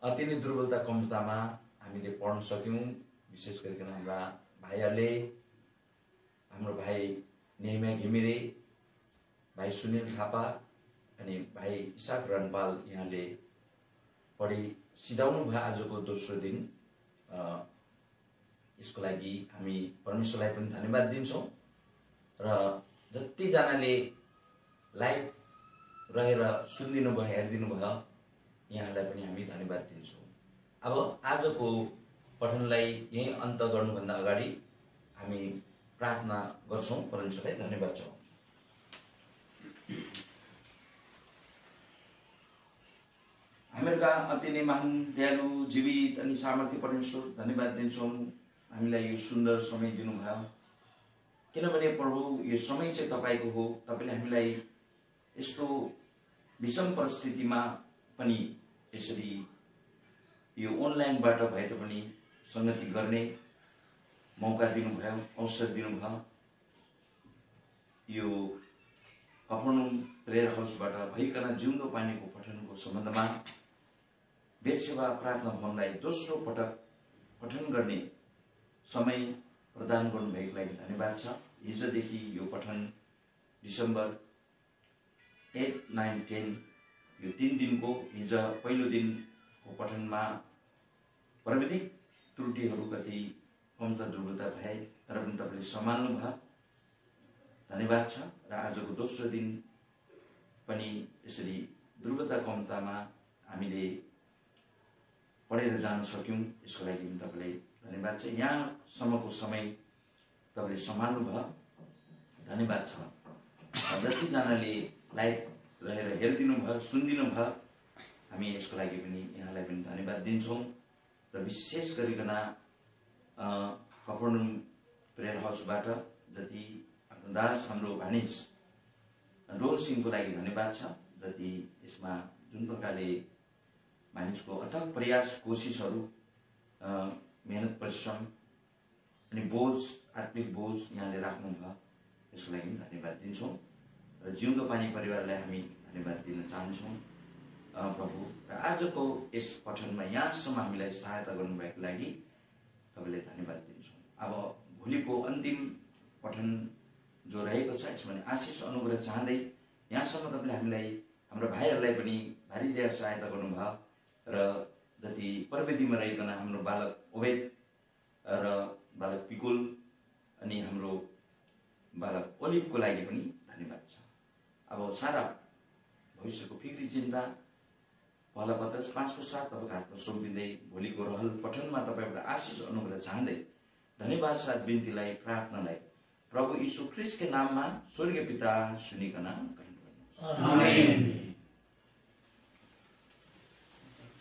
अति नै दुर्बलता कमतामा हामीले पढ्न सक्यौँ। विशेष गरिकन हाम्रा भाइहरूले, हाम्रो भाइ नेहमिया घिमिरे, भाइ सुनिल थापा अनि भाइ इसाक रनपाल यहाँले पढी सिधाउनु भयो आजको दोस्रो दिन। यसको लागि हामी परमेश्वरलाई पनि धन्यवाद दिन्छौँ र जतिजनाले लाइभ रहेर सुनिदिनु भयो, हेरिदिनु भयो, यहाँलाई पनि हामी धन्यवाद दिन्छौँ। अब आजको पठनलाई यही अन्त गर्नुभन्दा अगाडि हामी प्रार्थना गर्छौँ, परमेश्वरलाई धन्यवाद चढाउँछौँ। हामीहरूका अति नै महान दयालु जीवित अनि सामर्थ्य परमेश्वर, धन्यवाद दिन्छौँ हामीलाई यो सुन्दर समय दिनुभयो। किनभने प्रभु यो समय चाहिँ तपाईँको हो। तपाईँले हामीलाई यस्तो विषम परिस्थितिमा पनि यसरी यो अनलाइनबाट भए तापनि संगति गर्ने मौका दिनुभयो, अवसर दिनुभयो। यो कफरनहुम प्रेयर हाउसबाट भइकन जिउँदो पानीको पठनको सम्बन्धमा बेतसेवा प्रार्थना भवनलाई दोस्रो पटक पठन गर्ने समय प्रदान गर्नुभएको लागि धन्यवाद छ। हिजोदेखि यो पठन डिसेम्बर 8, 9, 10 यो 3 दिनको हिजो पहिलो दिनको पठनमा प्राविधिक त्रुटिहरू कति कमजोर दुर्बलता भए तर पनि तपाईँले सम्हाल्नु भयो, धन्यवाद छ। र आजको दोस्रो दिन पनि यसरी दुर्बलता कमतामा हामीले पढेर जान सक्यौँ, यसको लागि पनि तपाईँलाई धन्यवाद छ। यहाँसम्मको समय तपाईँले सम्हाल्नु भयो, धन्यवाद छ। जतिजनाले लाइभ रहेर हेरिदिनु भयो, सुनिदिनु भयो, हामी यसको लागि पनि यहाँलाई पनि धन्यवाद दिन्छौँ। र विशेष गरिकन कफरनहुम प्रेयर हाउसबाट जति आफ्नो दास हाम्रो भानिज डोलसिंहको लागि धन्यवाद छ। जति यसमा जुन प्रकारले मानिसको अथक प्रयास, कोसिसहरू, मेहनत, परिश्रम अनि बोझ, आत्मिक बोझ यहाँले राख्नुभयो, यसको लागि पनि धन्यवाद दिन्छौँ। र जिउँदो पानी परिवारलाई हामी धन्यवाद दिन चाहन्छौँ प्रभु। र आजको यस पठनमा यहाँसम्म हामीलाई सहायता गर्नुभएको लागि तपाईँलाई धन्यवाद दिन्छौँ। अब भोलिको अन्तिम पठन जो रहेको छ यसमा आशिष अनुग्रह चाहँदै यहाँसम्म तपाईँले हामीलाई, हाम्रो भाइहरूलाई पनि भारी धेरै सहायता गर्नुभयो। र जति प्रविधिमा रहिकन हाम्रो बालक ओबेद र बालक पिकुल अनि हाम्रो बालक ओलिभको लागि पनि धन्यवाद छ। अब सारा भविष्यको फिक्री चिन्ता पहला पत्रस 5:7 तपाईँको हातमा सुम्पिँदै भोलिको रहल पठनमा तपाईँबाट आशिष अनुग्रह चाहँदै धन्यवाद साथ बिन्तीलाई, प्रार्थनालाई प्रभु यीशु ख्रिस्टको नाममा स्वर्गीय पिता सुनिकन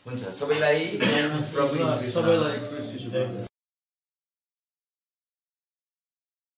हुन्छ। सबैलाई प्रभु यीशु